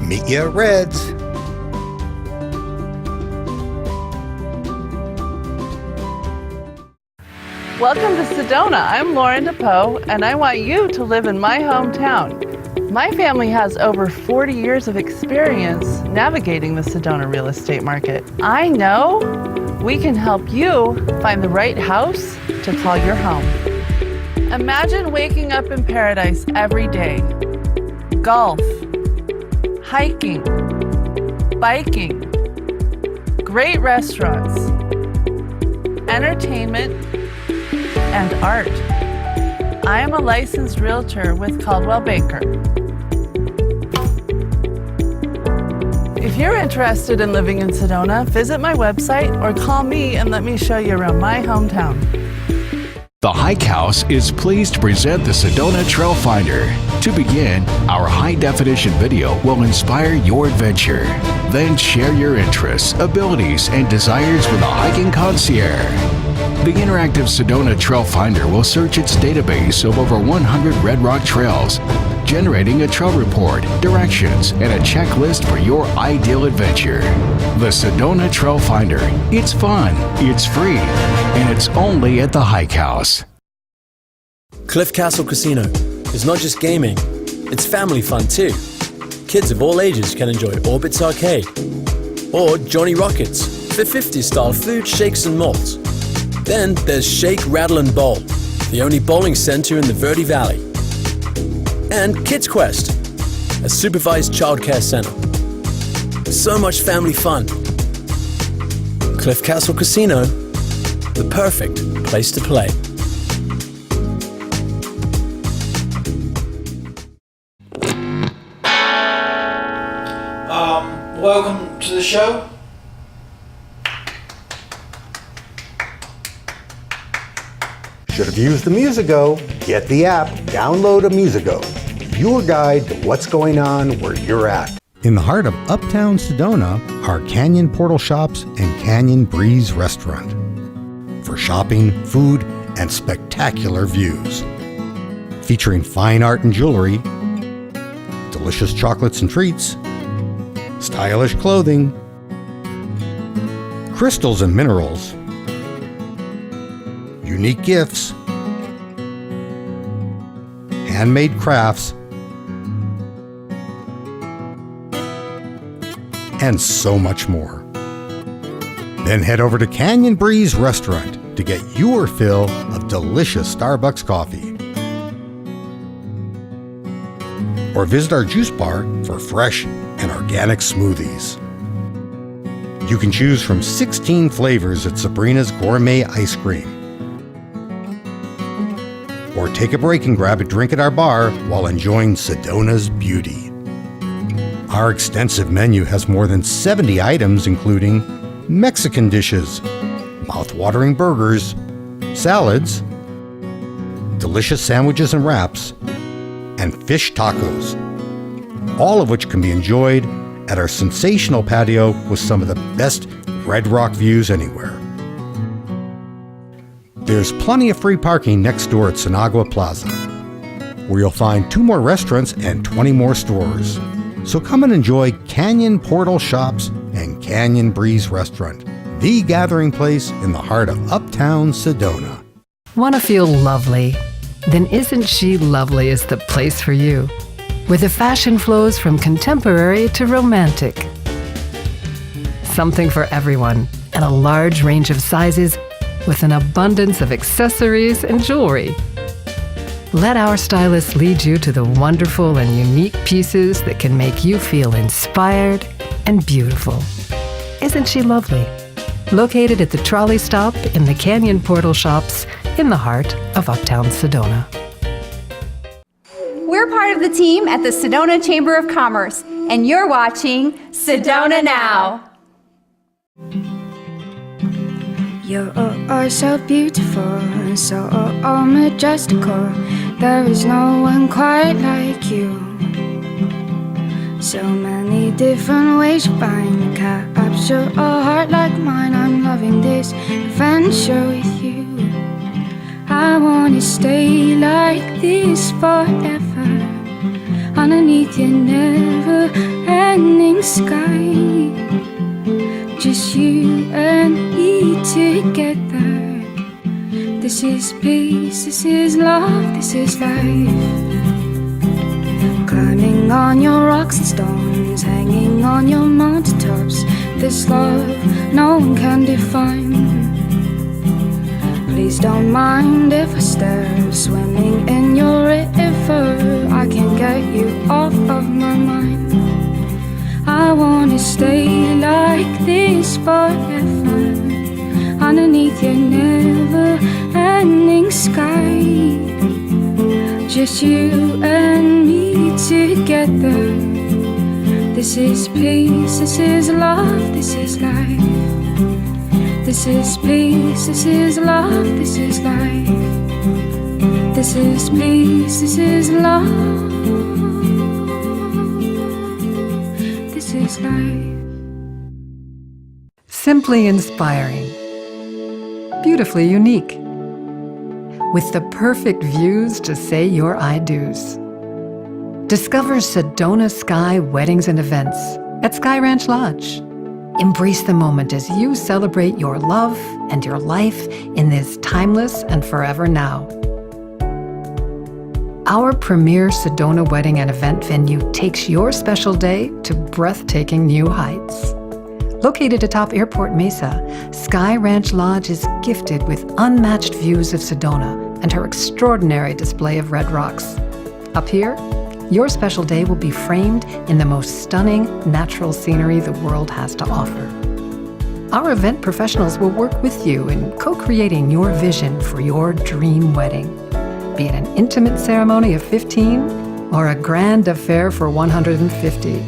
Meet you at Red's. Welcome to Sedona. I'm Lauren DePoe, and I want you to live in my hometown. My family has over 40 years of experience navigating the Sedona real estate market. I know we can help you find the right house to call your home. Imagine waking up in paradise every day. Golf, hiking, biking, great restaurants, entertainment, and art. I am a licensed realtor with Caldwell Banker. If you're interested in living in Sedona, visit my website or call me and let me show you around my hometown. The Hike House is pleased to present the Sedona Trail Finder. To begin, our high-definition video will inspire your adventure. Then share your interests, abilities, and desires with a hiking concierge. The interactive Sedona Trail Finder will search its database of over 100 Red Rock trails, generating a trail report, directions, and a checklist for your ideal adventure. The Sedona Trail Finder. It's fun, it's free, and it's only at the Hike House. Cliff Castle Casino is not just gaming, it's family fun too. Kids of all ages can enjoy Orbit's Arcade or Johnny Rockets for 50s style food, shakes and malts. Then there's Shake, Rattle and Bowl, the only bowling center in the Verde Valley. And Kids Quest, a supervised childcare center. So much family fun. Cliff Castle Casino, the perfect place to play. Welcome to the show. Should have used the Musigo. Get the app, download a Musigo. Your guide to what's going on where you're at. In the heart of Uptown Sedona are Canyon Portal Shops and Canyon Breeze Restaurant. For shopping, food, and spectacular views. Featuring fine art and jewelry, delicious chocolates and treats, stylish clothing, crystals and minerals, unique gifts, handmade crafts, and so much more. Then head over to Canyon Breeze Restaurant to get your fill of delicious Starbucks coffee. Or visit our juice bar for fresh and organic smoothies. You can choose from 16 flavors at Sabrina's Gourmet Ice Cream. Or take a break and grab a drink at our bar while enjoying Sedona's beauty. Our extensive menu has more than 70 items including Mexican dishes, mouth-watering burgers, salads, delicious sandwiches and wraps, and fish tacos, all of which can be enjoyed at our sensational patio with some of the best Red Rock views anywhere. There's plenty of free parking next door at Sinagua Plaza, where you'll find 2 more restaurants and 20 more stores. So come and enjoy Canyon Portal Shops and Canyon Breeze Restaurant, the gathering place in the heart of Uptown Sedona. Want to feel lovely? Then Isn't She Lovely is the place for you, where the fashion flows from contemporary to romantic. Something for everyone and a large range of sizes with an abundance of accessories and jewelry. Let our stylists lead you to the wonderful and unique pieces that can make you feel inspired and beautiful. Isn't she lovely? Located at the trolley stop in the Canyon Portal Shops in the heart of Uptown Sedona. We're part of the team at the Sedona Chamber of Commerce, and you're watching Sedona Now. You are so beautiful and so majestical. There is no one quite like you. So many different ways to find to capture a heart like mine. I'm loving this adventure with you. I wanna stay like this forever, underneath your never-ending sky. Just you and me together. This is peace, this is love, this is life. Climbing on your rocks and stones, hanging on your mountaintops. This love no one can define. Please don't mind if I stare, swimming in your river. I can't get you off of my mind. I wanna stay like this forever, underneath your never-ending sky. Just you and me together. This is peace, this is love, this is life. This is peace, this is love, this is life. This is peace, this is love. This is life. Simply inspiring. Beautifully unique. With the perfect views to say your I do's. Discover Sedona Sky Weddings and Events at Sky Ranch Lodge. Embrace the moment as you celebrate your love and your life in this timeless and forever now. Our premier Sedona wedding and event venue takes your special day to breathtaking new heights. Located atop Airport Mesa, Sky Ranch Lodge is gifted with unmatched views of Sedona and her extraordinary display of red rocks. Up here, your special day will be framed in the most stunning natural scenery the world has to offer. Our event professionals will work with you in co-creating your vision for your dream wedding. Be it an intimate ceremony of 15 or a grand affair for 150.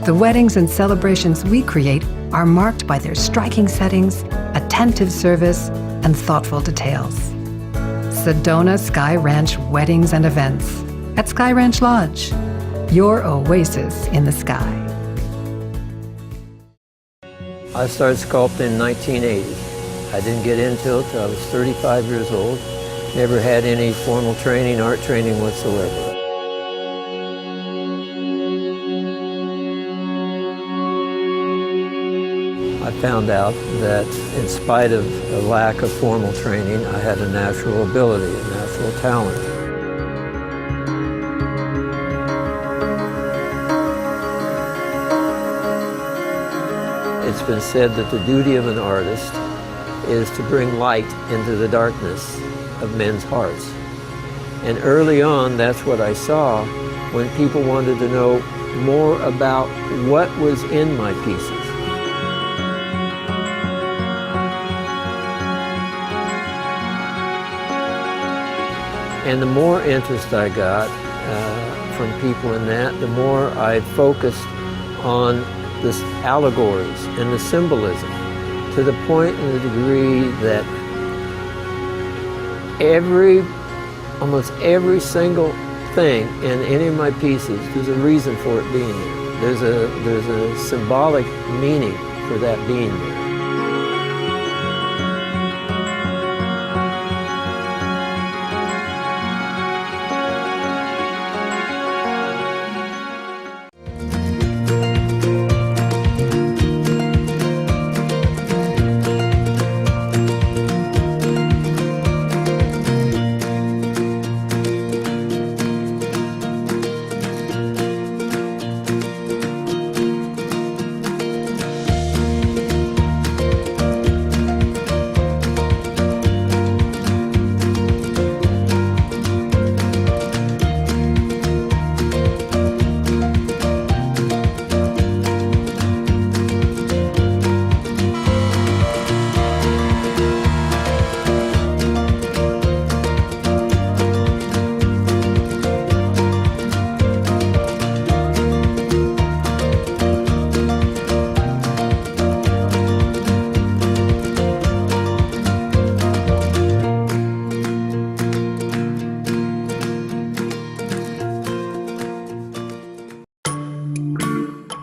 The weddings and celebrations we create are marked by their striking settings, attentive service, and thoughtful details. Sedona Sky Ranch Weddings and Events at Sky Ranch Lodge, your oasis in the sky. I started sculpting in 1980. I didn't get into it till I was 35 years old. Never had any formal training, art training whatsoever. I found out that in spite of a lack of formal training, I had a natural ability, a natural talent. It's been said that the duty of an artist is to bring light into the darkness of men's hearts. And early on, that's what I saw when people wanted to know more about what was in my pieces. And the more interest I got from people in that, the more I focused on the allegories and the symbolism, to the point and the degree that almost every single thing in any of my pieces, there's a reason for it being there. There's a symbolic meaning for that being there.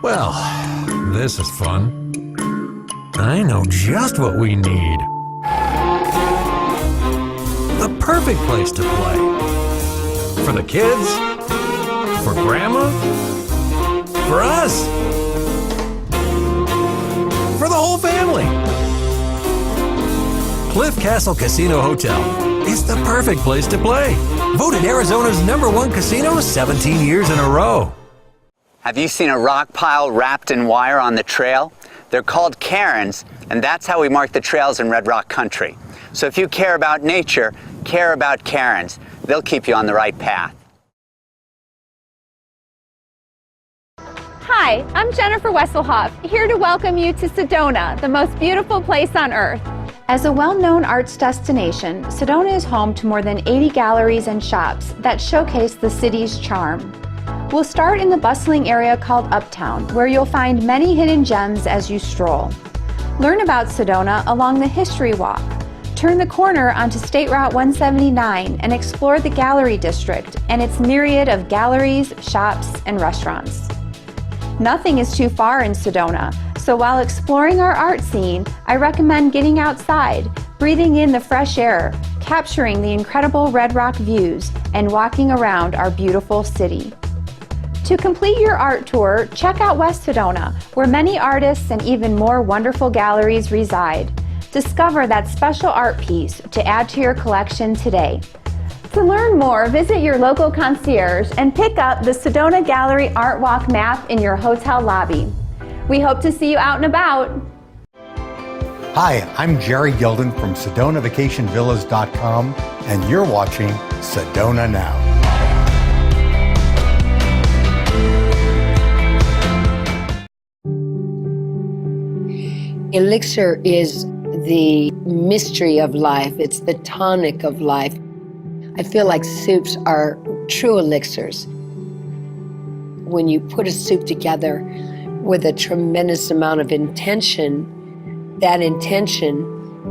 Well, this is fun. I know just what we need. The perfect place to play. For the kids, for Grandma, for us, for the whole family. Cliff Castle Casino Hotel is the perfect place to play. Voted Arizona's #1 casino 17 years in a row. Have you seen a rock pile wrapped in wire on the trail? They're called cairns, and that's how we mark the trails in Red Rock Country. So if you care about nature, care about cairns. They'll keep you on the right path. Hi, I'm Jennifer Wesselhoff, here to welcome you to Sedona, the most beautiful place on earth. As a well-known arts destination, Sedona is home to more than 80 galleries and shops that showcase the city's charm. We'll start in the bustling area called Uptown, where you'll find many hidden gems as you stroll. Learn about Sedona along the History Walk. Turn the corner onto State Route 179 and explore the Gallery District and its myriad of galleries, shops, and restaurants. Nothing is too far in Sedona, so while exploring our art scene, I recommend getting outside, breathing in the fresh air, capturing the incredible Red Rock views, and walking around our beautiful city. To complete your art tour, check out West Sedona, where many artists and even more wonderful galleries reside. Discover that special art piece to add to your collection today. To learn more, visit your local concierge and pick up the Sedona Gallery Art Walk map in your hotel lobby. We hope to see you out and about. Hi, I'm Jerry Gilden from SedonaVacationVillas.com, and you're watching Sedona Now. Elixir is the mystery of life. It's the tonic of life. I feel like soups are true elixirs. When you put a soup together with a tremendous amount of intention, that intention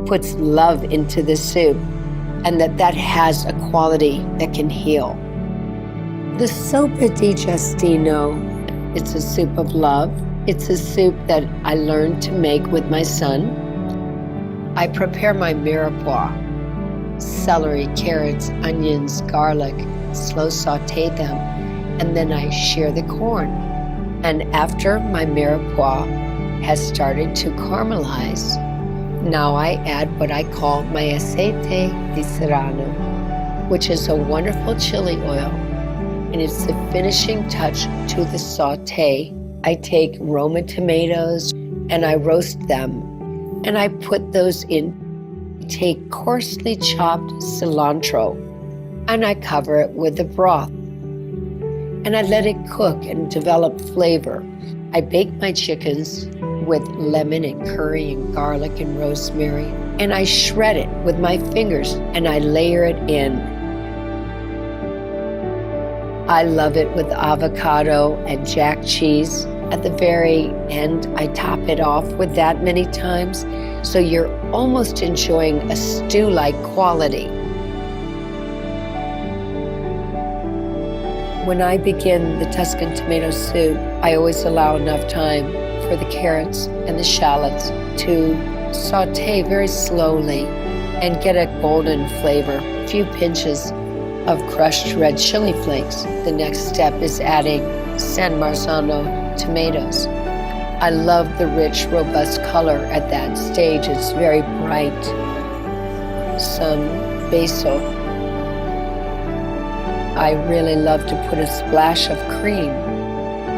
puts love into the soup, and that has a quality that can heal. The Sopa di Cestino, it's a soup of love. It's a soup that I learned to make with my son. I prepare my mirepoix, celery, carrots, onions, garlic, slow saute them, and then I shear the corn. And after my mirepoix has started to caramelize, now I add what I call my aceite di serrano, which is a wonderful chili oil, and it's the finishing touch to the saute. I take Roma tomatoes and I roast them, and I put those in. Take coarsely chopped cilantro and I cover it with the broth, and I let it cook and develop flavor. I bake my chickens with lemon and curry and garlic and rosemary, and I shred it with my fingers and I layer it in. I love it with avocado and jack cheese. At the very end, I top it off with that many times, so you're almost enjoying a stew-like quality. When I begin the Tuscan tomato soup, I always allow enough time for the carrots and the shallots to saute very slowly and get a golden flavor. A few pinches of crushed red chili flakes. The next step is adding San Marzano tomatoes. I love the rich, robust color at that stage. It's very bright. Some basil. I really love to put a splash of cream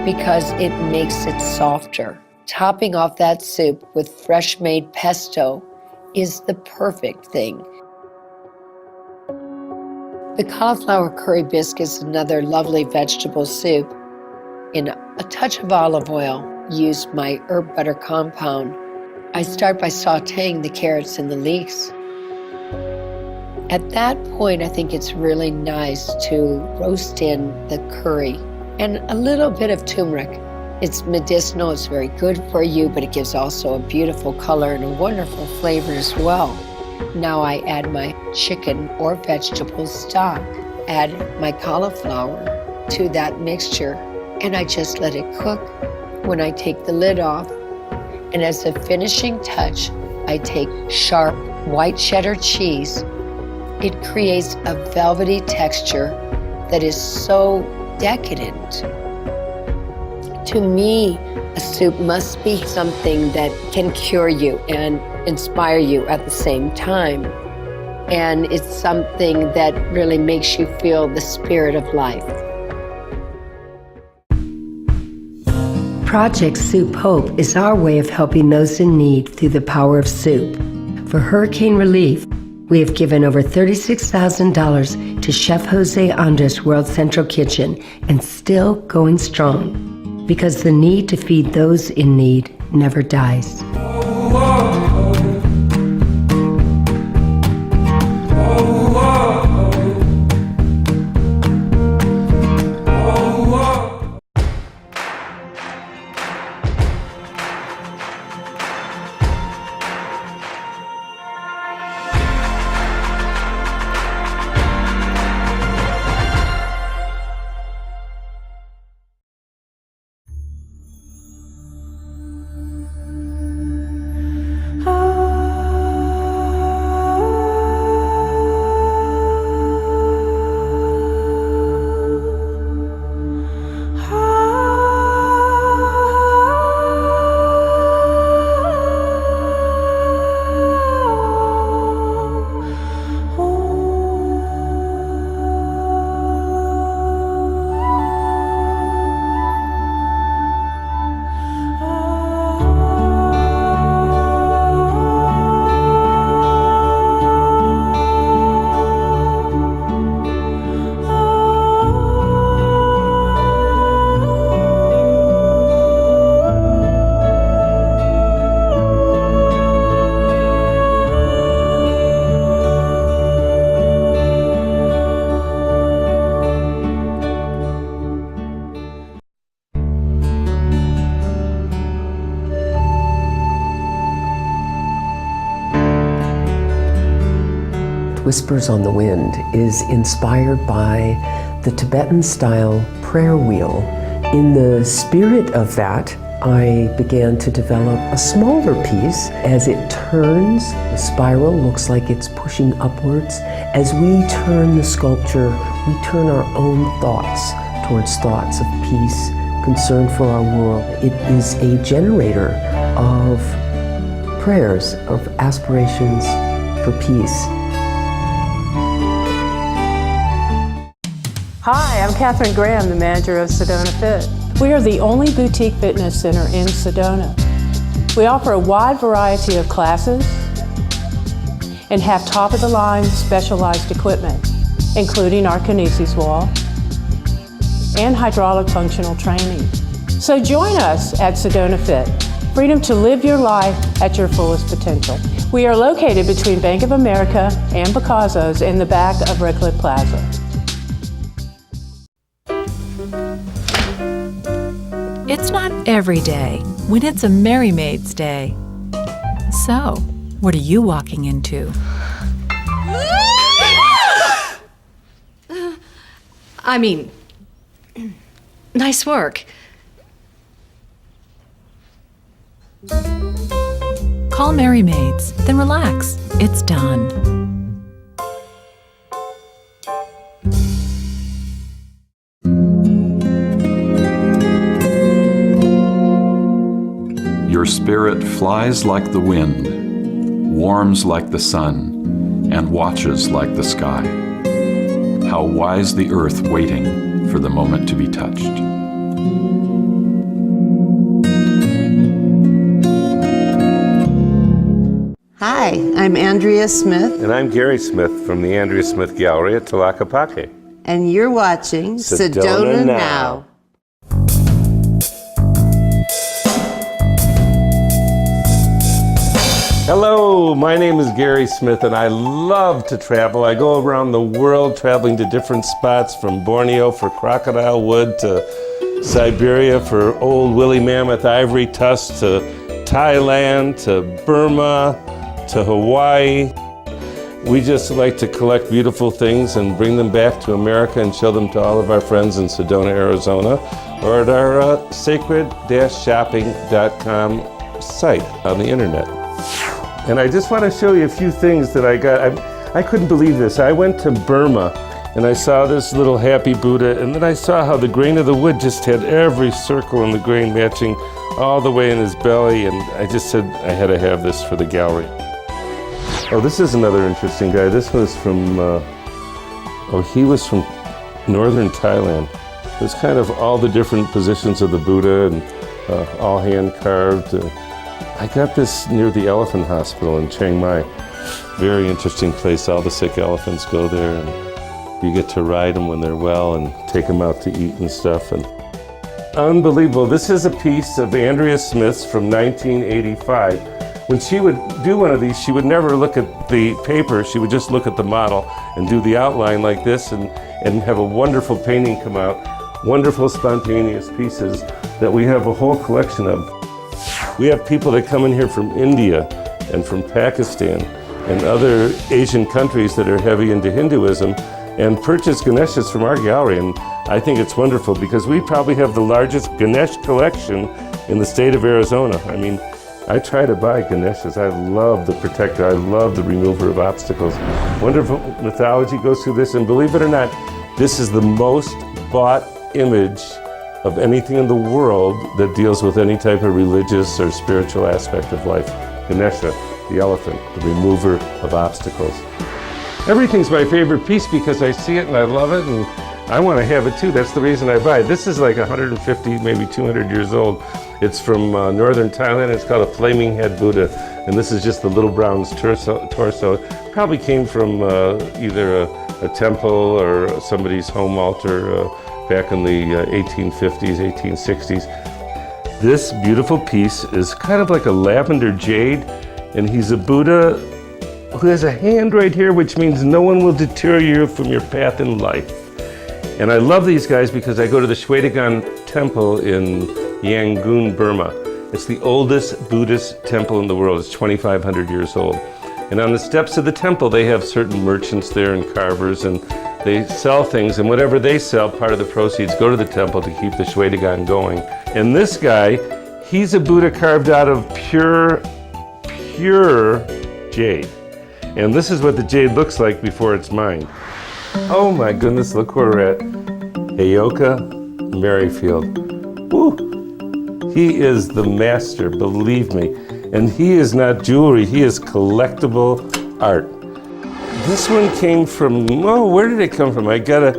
because it makes it softer. Topping off that soup with fresh made pesto is the perfect thing. The cauliflower curry bisque is another lovely vegetable soup. In a touch of olive oil, use my herb butter compound. I start by sauteing the carrots and the leeks. At that point, I think it's really nice to roast in the curry and a little bit of turmeric. It's medicinal, it's very good for you, but it gives also a beautiful color and a wonderful flavor as well. Now I add my chicken or vegetable stock, add my cauliflower to that mixture, and I just let it cook. When I take the lid off, and as a finishing touch, I take sharp white cheddar cheese. It creates a velvety texture that is so decadent. To me, a soup must be something that can cure you and inspire you at the same time. And it's something that really makes you feel the spirit of life. Project Soup Hope is our way of helping those in need through the power of soup. For hurricane relief, we have given over $36,000 to Chef Jose Andres World Central Kitchen, and still going strong, because the need to feed those in need never dies. Whispers on the Wind is inspired by the Tibetan-style prayer wheel. In the spirit of that, I began to develop a smaller piece. As it turns, the spiral looks like it's pushing upwards. As we turn the sculpture, we turn our own thoughts towards thoughts of peace, concern for our world. It is a generator of prayers, of aspirations for peace. Hi, I'm Catherine Graham, the manager of Sedona Fit. We are the only boutique fitness center in Sedona. We offer a wide variety of classes and have top-of-the-line specialized equipment, including our kinesis wall and hydraulic functional training. So join us at Sedona Fit, freedom to live your life at your fullest potential. We are located between Bank of America and Picasso's in the back of Redcliffe Plaza. It's not every day when it's a Merry Maid's Day. So, what are you walking into? I mean, nice work. Call Merry Maids, then relax. It's done. Your spirit flies like the wind, warms like the sun, and watches like the sky. How wise the earth waiting for the moment to be touched. Hi, I'm Andrea Smith. And I'm Gary Smith from the Andrea Smith Gallery at Tlaquepaque. And you're watching Sedona Now. Hello, my name is Gary Smith and I love to travel. I go around the world traveling to different spots, from Borneo for crocodile wood to Siberia for old woolly mammoth ivory tusks to Thailand to Burma to Hawaii. We just like to collect beautiful things and bring them back to America and show them to all of our friends in Sedona, Arizona, or at our sacred-shopping.com site on the internet. And I just want to show you a few things that I got. I couldn't believe this. I went to Burma and I saw this little happy Buddha, and then I saw how the grain of the wood just had every circle in the grain matching all the way in his belly, and I just said I had to have this for the gallery. Oh, this is another interesting guy. This was from, he was from northern Thailand. It was kind of all the different positions of the Buddha and all hand carved. I got this near the elephant hospital in Chiang Mai. Very interesting place. All the sick elephants go there, and you get to ride them when they're well and take them out to eat and stuff. And unbelievable. This is a piece of Andrea Smith's from 1985. When she would do one of these, she would never look at the paper. She would just look at the model and do the outline like this and have a wonderful painting come out. Wonderful spontaneous pieces that we have a whole collection of. We have people that come in here from India and from Pakistan and other Asian countries that are heavy into Hinduism and purchase Ganeshas from our gallery. And I think it's wonderful because we probably have the largest Ganesh collection in the state of Arizona. I mean, I try to buy Ganeshas. I love the protector. I love the remover of obstacles. Wonderful mythology goes through this, and believe it or not, this is the most bought image of anything in the world that deals with any type of religious or spiritual aspect of life. Ganesha, the elephant, the remover of obstacles. Everything's my favorite piece because I see it and I love it and I want to have it too. That's the reason I buy it. This is like 150, maybe 200 years old. It's from northern Thailand. It's called a flaming head Buddha. And this is just the little brown's torso. It probably came from either a temple or somebody's home altar back in the 1850s, 1860s. This beautiful piece is kind of like a lavender jade, and he's a Buddha who has a hand right here, which means no one will deter you from your path in life. And I love these guys because I go to the Shwedagon Temple in Yangon, Burma. It's the oldest Buddhist temple in the world. It's 2,500 years old. And on the steps of the temple, they have certain merchants there and carvers, and they sell things, and whatever they sell, part of the proceeds go to the temple to keep the Shwedagon going. And this guy, he's a Buddha carved out of pure jade. And this is what the jade looks like before it's mined. Oh my goodness, look where we're at. Heyoka Merrifield. Woo! He is the master, believe me. And he is not jewelry, he is collectible art. This one came from, oh, where did it come from? Burma.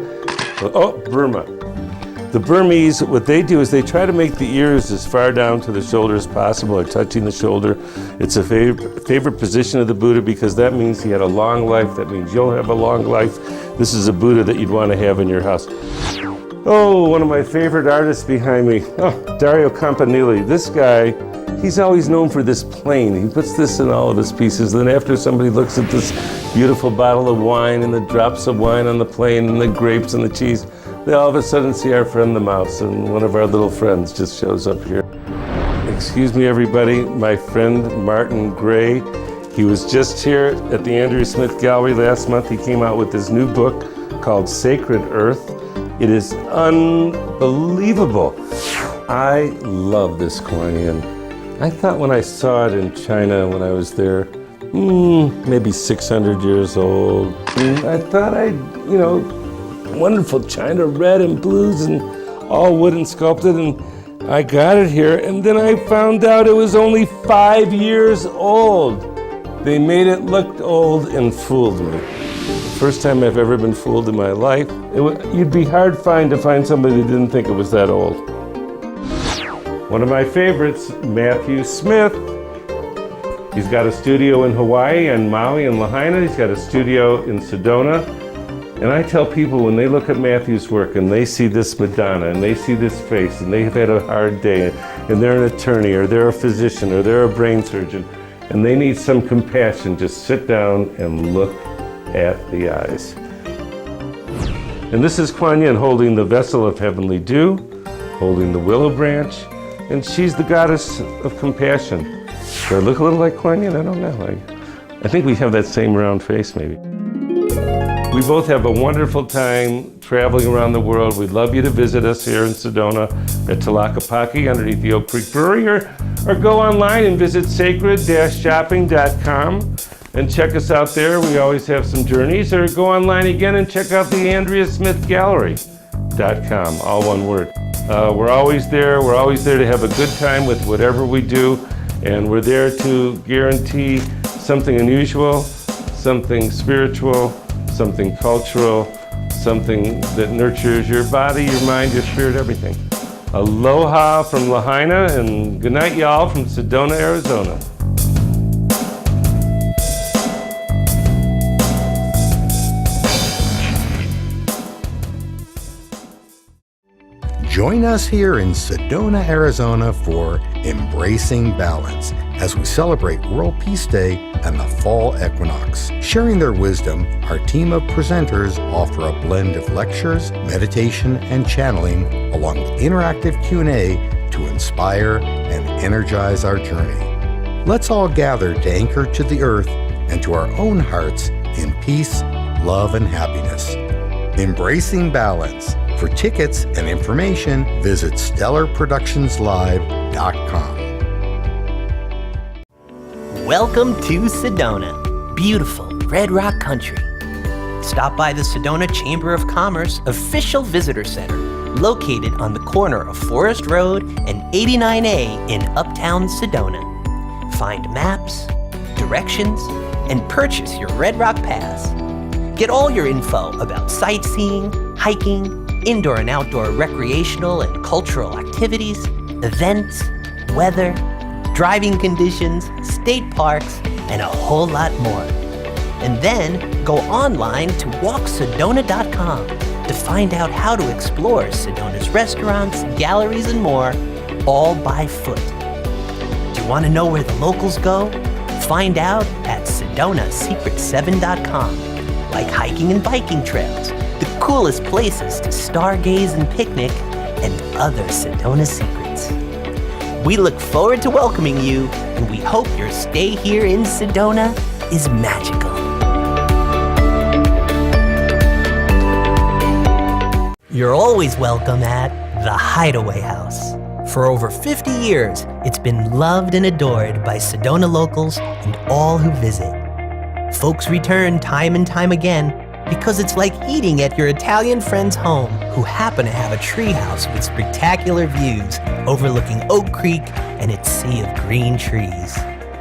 The Burmese, what they do is they try to make the ears as far down to the shoulder as possible, or touching the shoulder. It's a favorite position of the Buddha because that means he had a long life. That means you'll have a long life. This is a Buddha that you'd want to have in your house. Oh, one of my favorite artists behind me, Dario Campanile. This guy, he's always known for this plane. He puts this in all of his pieces. Then after somebody looks at this beautiful bottle of wine and the drops of wine on the plane and the grapes and the cheese, they all of a sudden see our friend the mouse, and one of our little friends just shows up here. Excuse me, everybody, my friend Martin Gray. He was just here at the Andrea Smith Gallery last month. He came out with his new book called Sacred Earth. It is unbelievable. I love this Kuan Yin. I thought when I saw it in China when I was there, maybe 600 years old, I thought wonderful China red and blues and all wooden sculpted, and I got it here, and then I found out it was only 5 years old. They made it look old and fooled me. First time I've ever been fooled in my life. You'd be hard to find somebody that didn't think it was that old. One of my favorites, Matthew Smith. He's got a studio in Hawaii and Maui and Lahaina. He's got a studio in Sedona. And I tell people when they look at Matthew's work and they see this Madonna and they see this face and they've had a hard day and they're an attorney or they're a physician or they're a brain surgeon and they need some compassion, just sit down and look at the eyes. And this is Kuan Yin holding the vessel of heavenly dew, holding the willow branch, and she's the goddess of compassion. Do I look a little like Kuan Yin? I don't know. I think we have that same round face maybe. We both have a wonderful time traveling around the world. We'd love you to visit us here in Sedona at Tlaquepaque underneath the Oak Creek Brewery, or go online and visit sacred-shopping.com and check us out there. We always have some journeys. Or go online again and check out the AndreaSmithGallery.com, all one word. We're always there. We're always there to have a good time with whatever we do, and we're there to guarantee something unusual, something spiritual, something cultural, something that nurtures your body, your mind, your spirit, everything. Aloha from Lahaina, and good night, y'all, from Sedona, Arizona. Join us here in Sedona, Arizona for Embracing Balance as we celebrate World Peace Day and the Fall Equinox. Sharing their wisdom, our team of presenters offer a blend of lectures, meditation, and channeling, along with interactive Q&A to inspire and energize our journey. Let's all gather to anchor to the earth and to our own hearts in peace, love, and happiness. Embracing Balance. For tickets and information, visit StellarProductionsLive.com. Welcome to Sedona, beautiful Red Rock country. Stop by the Sedona Chamber of Commerce official visitor center, located on the corner of Forest Road and 89A in Uptown Sedona. Find maps, directions, and purchase your Red Rock Pass. Get all your info about sightseeing, hiking, indoor and outdoor recreational and cultural activities, events, weather, driving conditions, state parks, and a whole lot more. And then go online to walksedona.com to find out how to explore Sedona's restaurants, galleries, and more, all by foot. Do you want to know where the locals go? Find out at sedonasecret7.com. Like hiking and biking trails, the coolest places to stargaze and picnic, and other Sedona secrets. We look forward to welcoming you, and we hope your stay here in Sedona is magical. You're always welcome at the Hideaway House. For over 50 years, it's been loved and adored by Sedona locals and all who visit. Folks return time and time again because it's like eating at your Italian friend's home who happen to have a treehouse with spectacular views overlooking Oak Creek and its sea of green trees.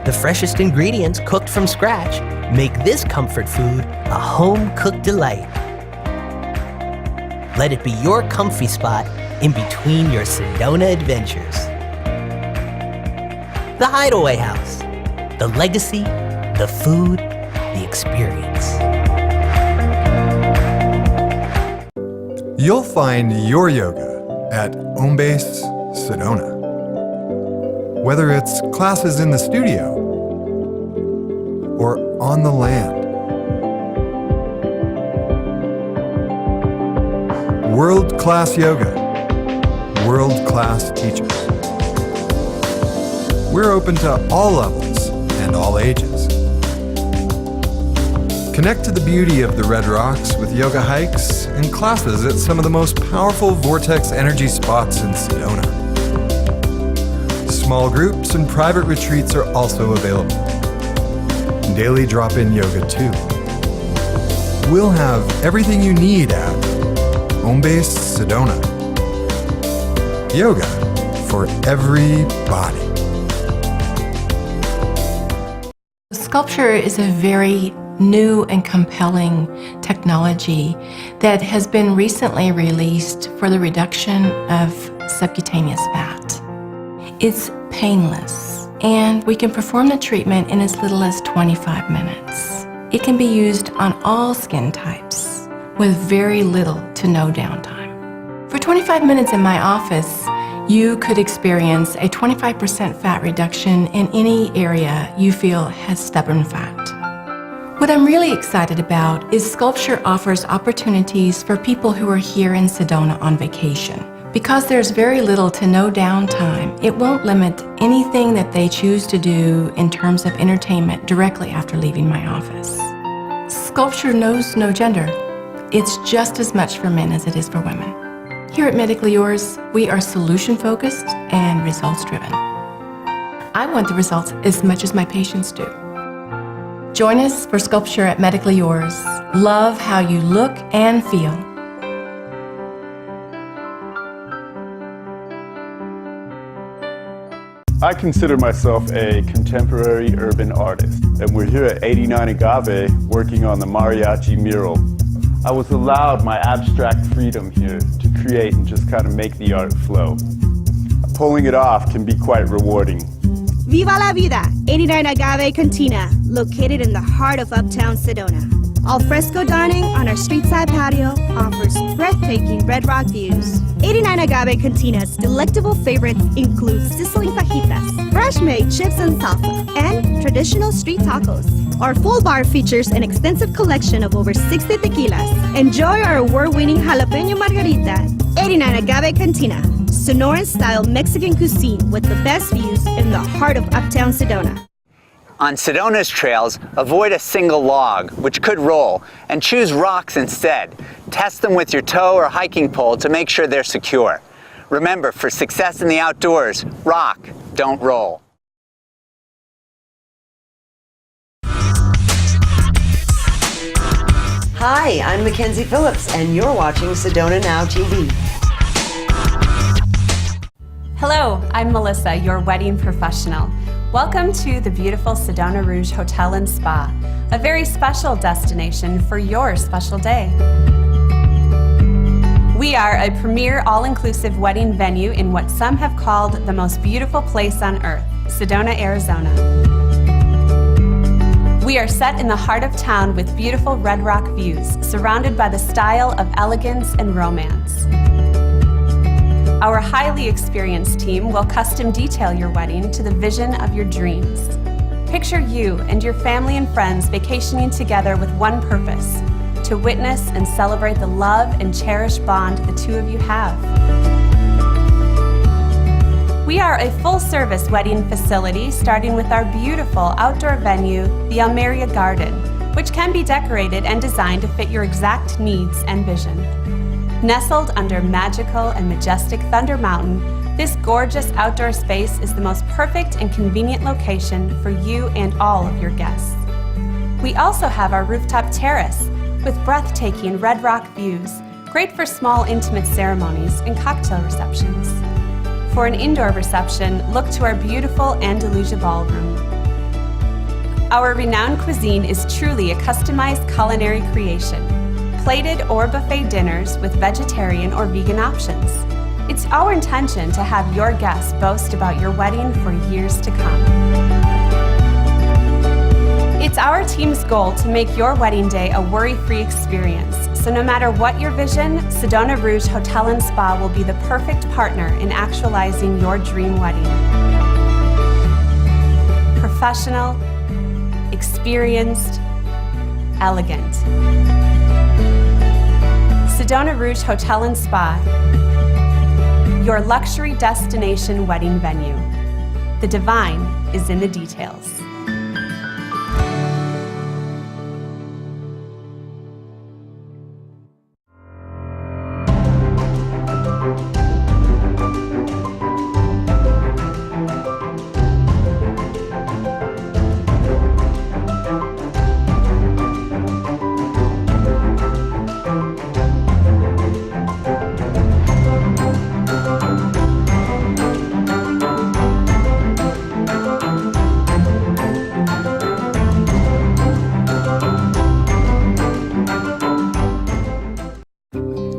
The freshest ingredients cooked from scratch make this comfort food a home-cooked delight. Let it be your comfy spot in between your Sedona adventures. The Hideaway House. The legacy, the food, the experience. You'll find your yoga at Home Base Sedona. Whether it's classes in the studio or on the land. World-class yoga, world-class teachers. We're open to all levels and all ages. Connect to the beauty of the Red Rocks with yoga hikes and classes at some of the most powerful vortex energy spots in Sedona. Small groups and private retreats are also available. Daily drop-in yoga too. We'll have everything you need at Home Base Sedona. Yoga for everybody. Sculpture is a very new and compelling technology that has been recently released for the reduction of subcutaneous fat. It's painless, and we can perform the treatment in as little as 25 minutes. It can be used on all skin types with very little to no downtime. For 25 minutes in my office, you could experience a 25% fat reduction in any area you feel has stubborn fat. What I'm really excited about is Sculpture offers opportunities for people who are here in Sedona on vacation. Because there's very little to no downtime, it won't limit anything that they choose to do in terms of entertainment directly after leaving my office. Sculpture knows no gender. It's just as much for men as it is for women. Here at Medically Yours, we are solution-focused and results-driven. I want the results as much as my patients do. Join us for Sculpture at Medically Yours. Love how you look and feel. I consider myself a contemporary urban artist, and we're here at 89 Agave working on the mariachi mural. I was allowed my abstract freedom here to create and just kind of make the art flow. Pulling it off can be quite rewarding. Viva la vida! 89 Agave Cantina, located in the heart of Uptown Sedona. Al fresco dining on our street-side patio offers breathtaking Red Rock views. 89 Agave Cantina's delectable favorites include sizzling fajitas, fresh-made chips and salsa, and traditional street tacos. Our full bar features an extensive collection of over 60 tequilas. Enjoy our award-winning jalapeno margarita. 89 Agave Cantina, Sonoran-style Mexican cuisine with the best views in the heart of Uptown Sedona. On Sedona's trails, avoid a single log, which could roll, and choose rocks instead. Test them with your tow or hiking pole to make sure they're secure. Remember, for success in the outdoors, rock, don't roll. Hi, I'm Mackenzie Phillips, and you're watching Sedona Now TV. Hello, I'm Melissa, your wedding professional. Welcome to the beautiful Sedona Rouge Hotel and Spa, a very special destination for your special day. We are a premier all-inclusive wedding venue in what some have called the most beautiful place on earth, Sedona, Arizona. We are set in the heart of town with beautiful Red Rock views, surrounded by the style of elegance and romance. Our highly experienced team will custom detail your wedding to the vision of your dreams. Picture you and your family and friends vacationing together with one purpose, to witness and celebrate the love and cherished bond the two of you have. We are a full-service wedding facility starting with our beautiful outdoor venue, the Almeria Garden, which can be decorated and designed to fit your exact needs and vision. Nestled under magical and majestic Thunder Mountain, this gorgeous outdoor space is the most perfect and convenient location for you and all of your guests. We also have our rooftop terrace with breathtaking red rock views, great for small intimate ceremonies and cocktail receptions. For an indoor reception, look to our beautiful Andalusia ballroom. Our renowned cuisine is truly a customized culinary creation. Plated or buffet dinners with vegetarian or vegan options. It's our intention to have your guests boast about your wedding for years to come. It's our team's goal to make your wedding day a worry-free experience. So no matter what your vision, Sedona Rouge Hotel and Spa will be the perfect partner in actualizing your dream wedding. Professional, experienced, elegant. Sedona Rouge Hotel and Spa, your luxury destination wedding venue. The divine is in the details.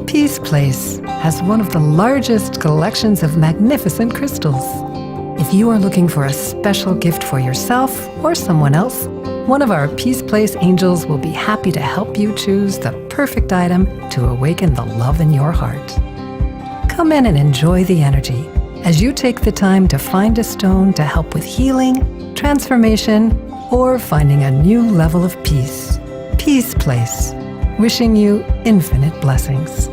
Peace Place has one of the largest collections of magnificent crystals. If you are looking for a special gift for yourself or someone else, one of our Peace Place angels will be happy to help you choose the perfect item to awaken the love in your heart. Come in and enjoy the energy as you take the time to find a stone to help with healing, transformation, or finding a new level of peace. Peace Place, wishing you infinite blessings.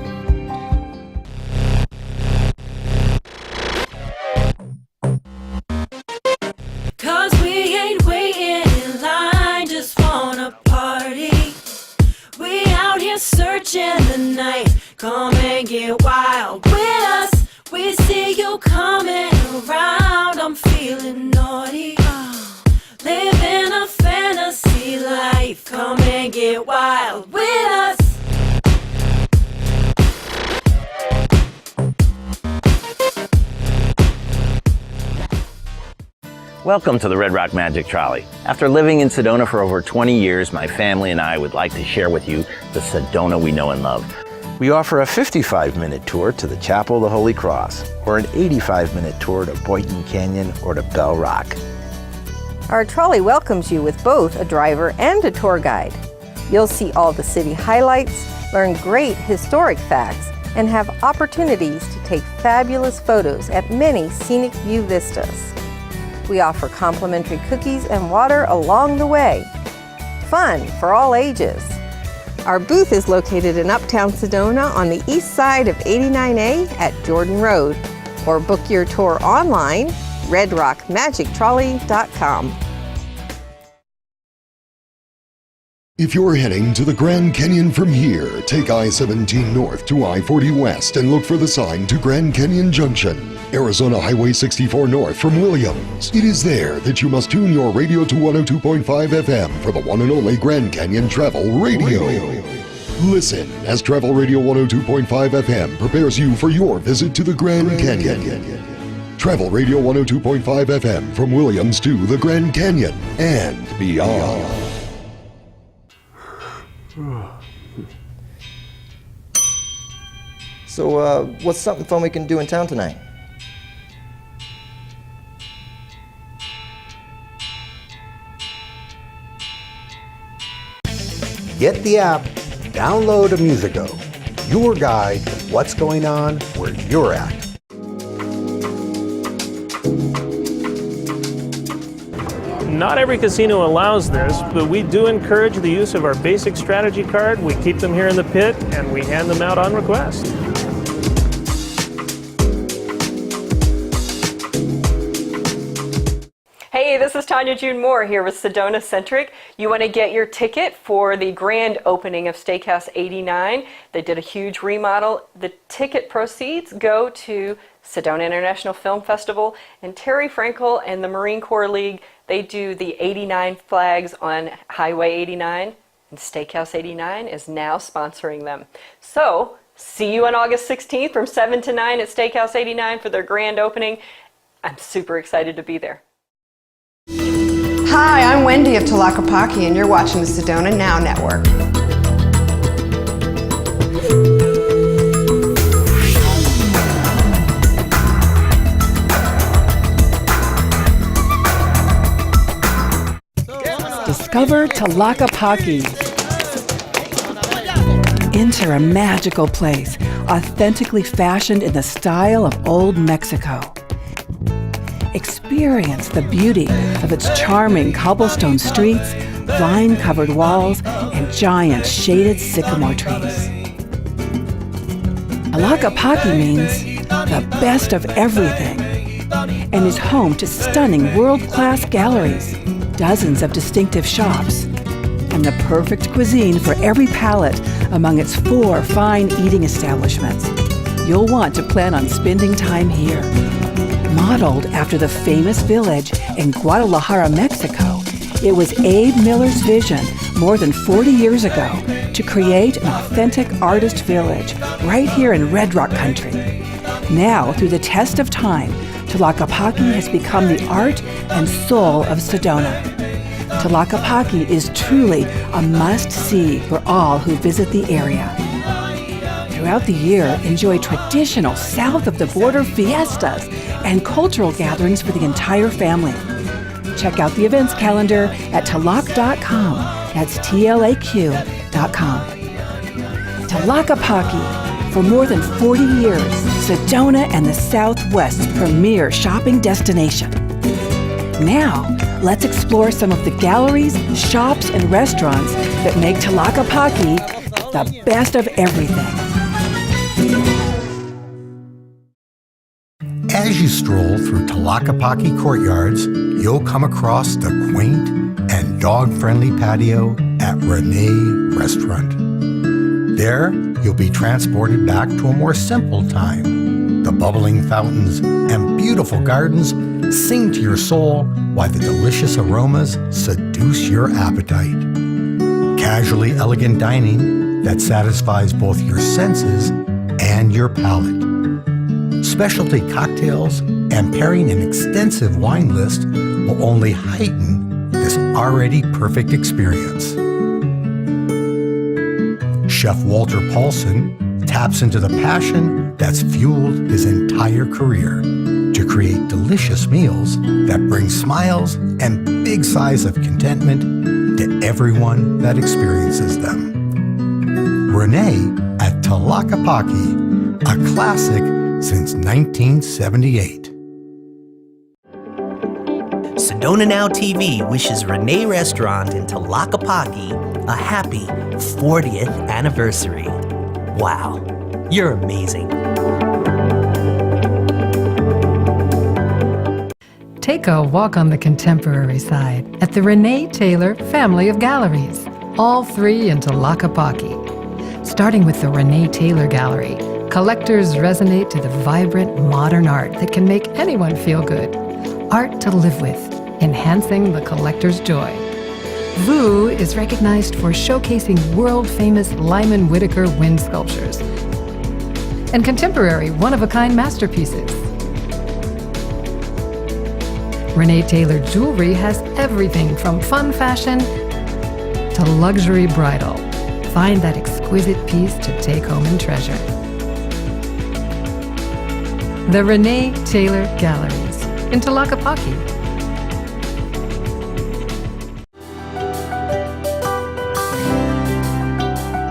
Searching the night, come and get wild with us. We see you coming around. I'm feeling naughty, living a fantasy life. Come and get wild with us. Welcome to the Red Rock Magic Trolley. After living in Sedona for over 20 years, my family and I would like to share with you the Sedona we know and love. We offer a 55-minute tour to the Chapel of the Holy Cross, or an 85-minute tour to Boynton Canyon or to Bell Rock. Our trolley welcomes you with both a driver and a tour guide. You'll see all the city highlights, learn great historic facts, and have opportunities to take fabulous photos at many scenic view vistas. We offer complimentary cookies and water along the way. Fun for all ages. Our booth is located in Uptown Sedona on the east side of 89A at Jordan Road, or book your tour online, redrockmagictrolley.com. If you're heading to the Grand Canyon from here, take I-17 north to I-40 west and look for the sign to Grand Canyon Junction. Arizona Highway 64 north from Williams. It is there that you must tune your radio to 102.5 FM for the one and only Grand Canyon Travel Radio. Listen as Travel Radio 102.5 FM prepares you for your visit to the Grand Canyon. Travel Radio 102.5 FM from Williams to the Grand Canyon and beyond. So, what's something fun we can do in town tonight? Get the app, download a Musico, your guide to what's going on where you're at. Not every casino allows this, but we do encourage the use of our basic strategy card. We keep them here in the pit and we hand them out on request. this is Tanya June Moore here with Sedona Centric. You want to get your ticket for the grand opening of Steakhouse 89. They did a huge remodel. The ticket proceeds go to Sedona International Film Festival, and Terry Frankel and the Marine Corps League, they do the 89 flags on Highway 89, and Steakhouse 89 is now sponsoring them. So, see you on August 16th from 7 to 9 at Steakhouse 89 for their grand opening. I'm super excited to be there. Hi, I'm Wendy of Tlaquepaque, and you're watching the Sedona Now Network. Discover Tlaquepaque. Enter a magical place, authentically fashioned in the style of old Mexico. Experience the beauty of its charming cobblestone streets, vine-covered walls, and giant shaded sycamore trees. Tlaquepaque means the best of everything and is home to stunning world-class galleries, dozens of distinctive shops, and the perfect cuisine for every palate among its 4 fine eating establishments. You'll want to plan on spending time here. Modeled after the famous village in Guadalajara, Mexico, it was Abe Miller's vision more than 40 years ago to create an authentic artist village right here in Red Rock Country. Now, through the test of time, Tlaquepaque has become the art and soul of Sedona. Tlaquepaque is truly a must-see for all who visit the area. Throughout the year, enjoy traditional south-of-the-border fiestas and cultural gatherings for the entire family. Check out the events calendar at tlac.com. That's TLAQ.com. Tlaquepaque. For more than 40 years, Sedona and the Southwest's premier shopping destination. Now, let's explore some of the galleries, shops, and restaurants that make Tlaquepaque the best of everything. As you stroll through Tlaquepaque courtyards, you'll come across the quaint and dog-friendly patio at Renee Restaurant. There, you'll be transported back to a more simple time. The bubbling fountains and beautiful gardens sing to your soul while the delicious aromas seduce your appetite. Casually elegant dining that satisfies both your senses and your palate. Specialty cocktails and pairing an extensive wine list will only heighten this already perfect experience. Chef Walter Paulson taps into the passion that's fueled his entire career to create delicious meals that bring smiles and big sighs of contentment to everyone that experiences them. Renee at Tlaquepaque, a classic since 1978. Sedona Now TV wishes Renee Restaurant in Tlaquepaque a happy 40th anniversary. Wow, you're amazing. Take a walk on the contemporary side at the Renee Taylor family of galleries, all 3 in Tlaquepaque. Starting with the Renee Taylor Gallery, collectors resonate to the vibrant modern art that can make anyone feel good. Art to live with, enhancing the collector's joy. VU is recognized for showcasing world-famous Lyman Whitaker wind sculptures and contemporary one-of-a-kind masterpieces. Renee Taylor Jewelry has everything from fun fashion to luxury bridal. Find that exquisite piece to take home and treasure. The Renee Taylor Galleries in Tlaquepaque.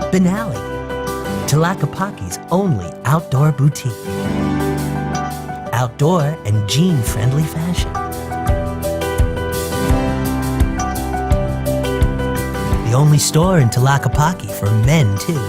Finale, Tlaquepaque's only outdoor boutique. Outdoor and jean-friendly fashion. The only store in Tlaquepaque for men, too.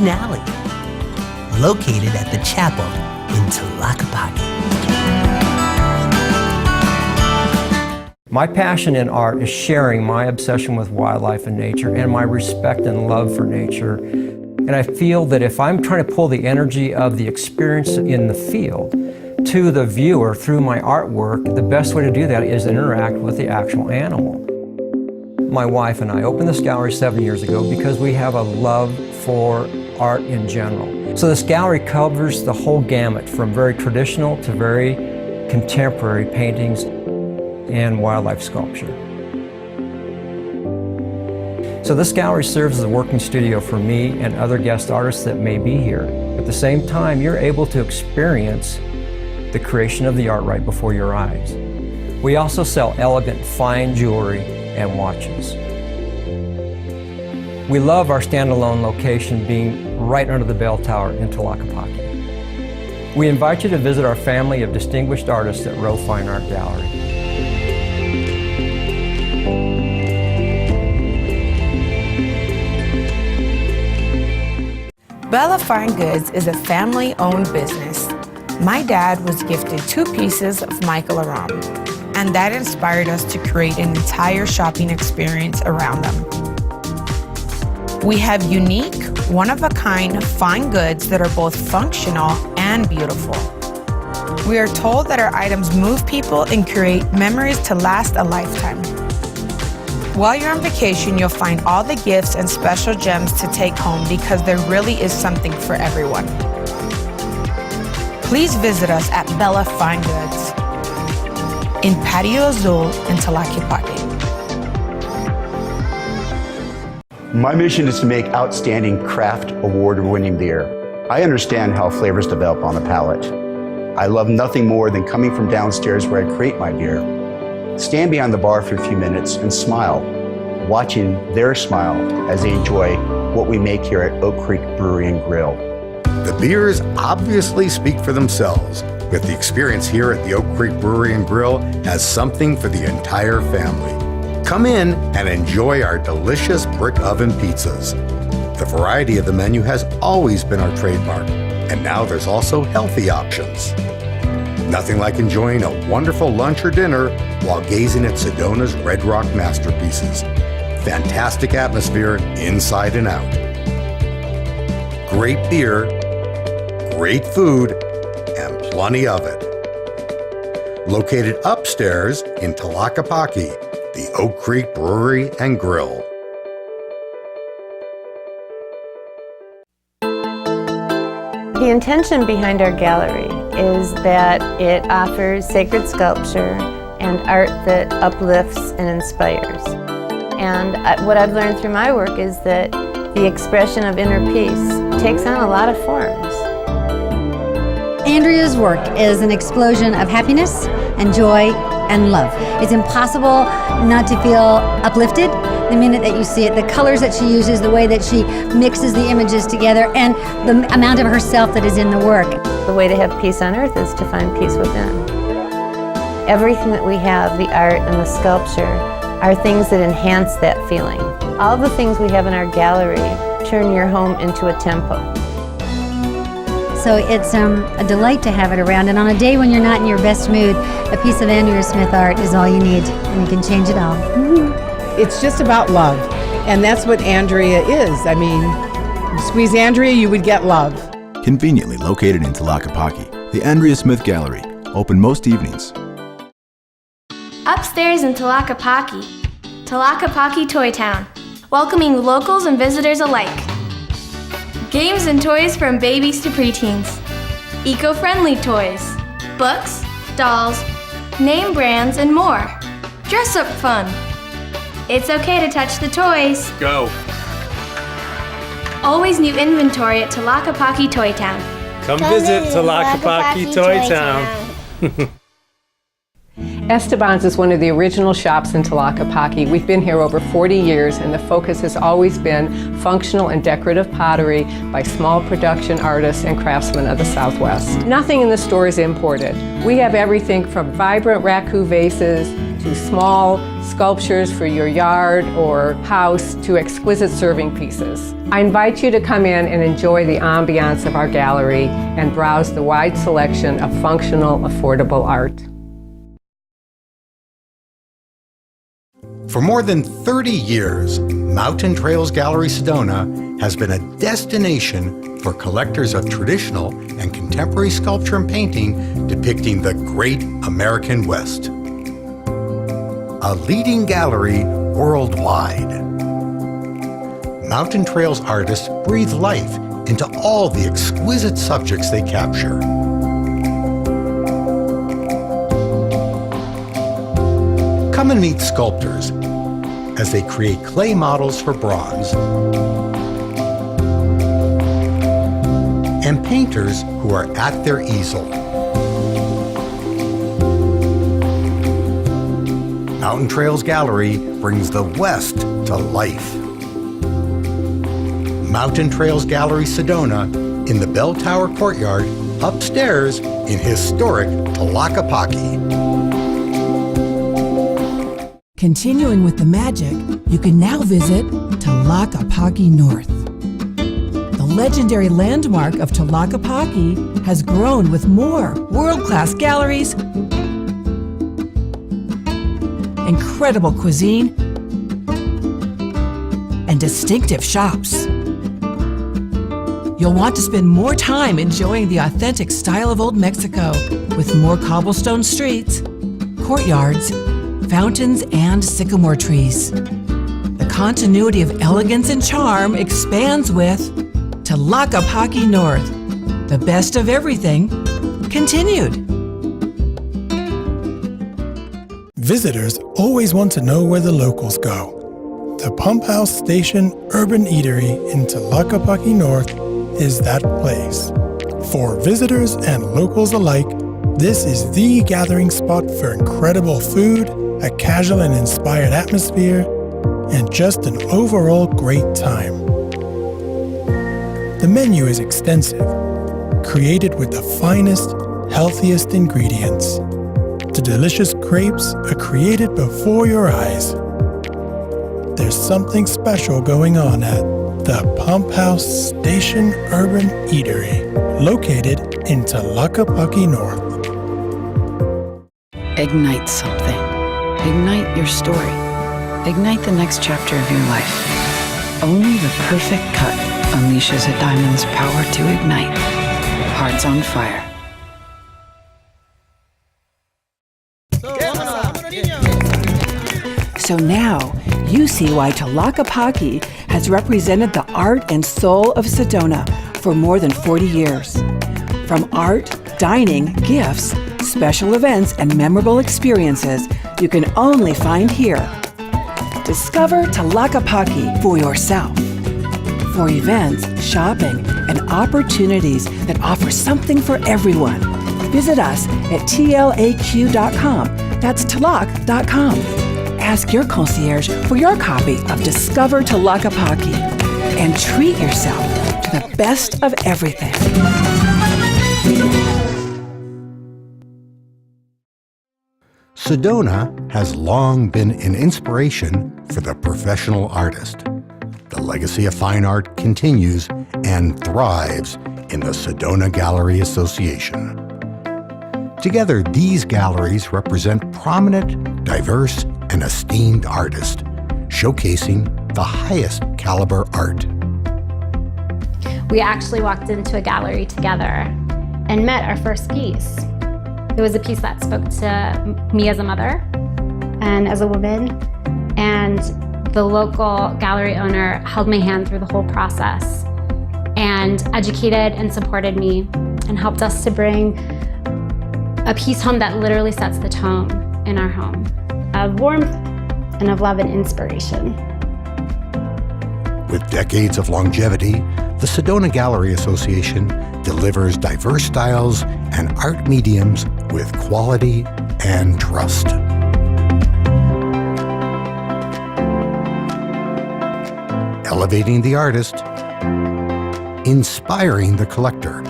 finale, located at the chapel in Tlaquepaque. My passion in art is sharing my obsession with wildlife and nature and my respect and love for nature. And I feel that if I'm trying to pull the energy of the experience in the field to the viewer through my artwork, the best way to do that is interact with the actual animal. My wife and I opened this gallery 7 years ago because we have a love for art in general. So this gallery covers the whole gamut from very traditional to very contemporary paintings and wildlife sculpture. So this gallery serves as a working studio for me and other guest artists that may be here. At the same time, you're able to experience the creation of the art right before your eyes. We also sell elegant, fine jewelry and watches. We love our standalone location being right under the bell tower in Tlaquepaque. We invite you to visit our family of distinguished artists at Rowe Fine Art Gallery. Bella Fine Goods is a family-owned business. My dad was gifted 2 pieces of Michael Aram, and that inspired us to create an entire shopping experience around them. We have unique, one-of-a-kind fine goods that are both functional and beautiful. We are told that our items move people and create memories to last a lifetime. While you're on vacation, you'll find all the gifts and special gems to take home because there really is something for everyone. Please visit us at Bella Fine Goods in Patio Azul in Tlaquepaque. My mission is to make outstanding craft award-winning beer. I understand how flavors develop on the palate. I love nothing more than coming from downstairs where I create my beer. Stand behind the bar for a few minutes and smile, watching their smile as they enjoy what we make here at Oak Creek Brewery and Grill. The beers obviously speak for themselves, but the experience here at the Oak Creek Brewery and Grill has something for the entire family. Come in and enjoy our delicious brick oven pizzas. The variety of the menu has always been our trademark, and now there's also healthy options. Nothing like enjoying a wonderful lunch or dinner while gazing at Sedona's Red Rock masterpieces. Fantastic atmosphere inside and out. Great beer, great food, and plenty of it. Located upstairs in Tlaquepaque, the Oak Creek Brewery and Grill. The intention behind our gallery is that it offers sacred sculpture and art that uplifts and inspires. And what I've learned through my work is that the expression of inner peace takes on a lot of forms. Andrea's work is an explosion of happiness and joy and love. It's impossible not to feel uplifted the minute that you see it. The colors that she uses, the way that she mixes the images together, and the amount of herself that is in the work. The way to have peace on earth is to find peace within. Everything that we have, the art and the sculpture, are things that enhance that feeling. All the things we have in our gallery turn your home into a temple. So it's a delight to have it around, and on a day when you're not in your best mood, a piece of Andrea Smith art is all you need, and you can change it all. It's just about love, and that's what Andrea is. I mean, you squeeze Andrea, you would get love. Conveniently located in Tlaquepaque, the Andrea Smith Gallery, open most evenings. Upstairs in Tlaquepaque, Tlaquepaque Toy Town, welcoming locals and visitors alike. Games and toys from babies to preteens. Eco-friendly toys, books, dolls, name brands, and more. Dress-up fun. It's okay to touch the toys. Go. Always new inventory at Tlaquepaque Toy Town. Come visit Tlaquepaque Toy Town. Esteban's is one of the original shops in Tlaquepaque. We've been here over 40 years, and the focus has always been functional and decorative pottery by small production artists and craftsmen of the Southwest. Nothing in the store is imported. We have everything from vibrant raku vases to small sculptures for your yard or house to exquisite serving pieces. I invite you to come in and enjoy the ambiance of our gallery and browse the wide selection of functional, affordable art. For more than 30 years, Mountain Trails Gallery Sedona has been a destination for collectors of traditional and contemporary sculpture and painting depicting the great American West. A leading gallery worldwide. Mountain Trails artists breathe life into all the exquisite subjects they capture. Come and meet sculptors as they create clay models for bronze, and painters who are at their easel. Mountain Trails Gallery brings the West to life. Mountain Trails Gallery Sedona in the Bell Tower Courtyard upstairs in historic Tlaquepaque. Continuing with the magic, you can now visit Tlaquepaque North. The legendary landmark of Tlaquepaque has grown with more world-class galleries, incredible cuisine, and distinctive shops. You'll want to spend more time enjoying the authentic style of Old Mexico with more cobblestone streets, courtyards, fountains, and sycamore trees. The continuity of elegance and charm expands with Tlaquepaque North. The best of everything continued. Visitors always want to know where the locals go. The Pump House Station Urban Eatery in Tlaquepaque North is that place. For visitors and locals alike, this is the gathering spot for incredible food, a casual and inspired atmosphere, and just an overall great time. The menu is extensive, created with the finest, healthiest ingredients. The delicious crepes are created before your eyes. There's something special going on at the Pump House Station Urban Eatery, located in Tlaquepaque North. Ignite something. Ignite your story. Ignite the next chapter of your life. Only the perfect cut unleashes a diamond's power to ignite. Hearts on fire. So now you see why Tlaquepaque has represented the art and soul of Sedona for more than 40 years. From art, dining, gifts, special events, and memorable experiences you can only find here. Discover Tlaquepaque for yourself. For events, shopping, and opportunities that offer something for everyone, visit us at tlaq.com. That's tlac.com. Ask your concierge for your copy of Discover Tlaquepaque and treat yourself to the best of everything. Sedona has long been an inspiration for the professional artist. The legacy of fine art continues and thrives in the Sedona Gallery Association. Together, these galleries represent prominent, diverse, and esteemed artists, showcasing the highest caliber art. We actually walked into a gallery together and met our first piece. It was a piece that spoke to me as a mother and as a woman, and the local gallery owner held my hand through the whole process and educated and supported me and helped us to bring a piece home that literally sets the tone in our home of warmth and of love and inspiration. With decades of longevity, the Sedona Gallery Association delivers diverse styles and art mediums with quality and trust. Elevating the artist, inspiring the collector.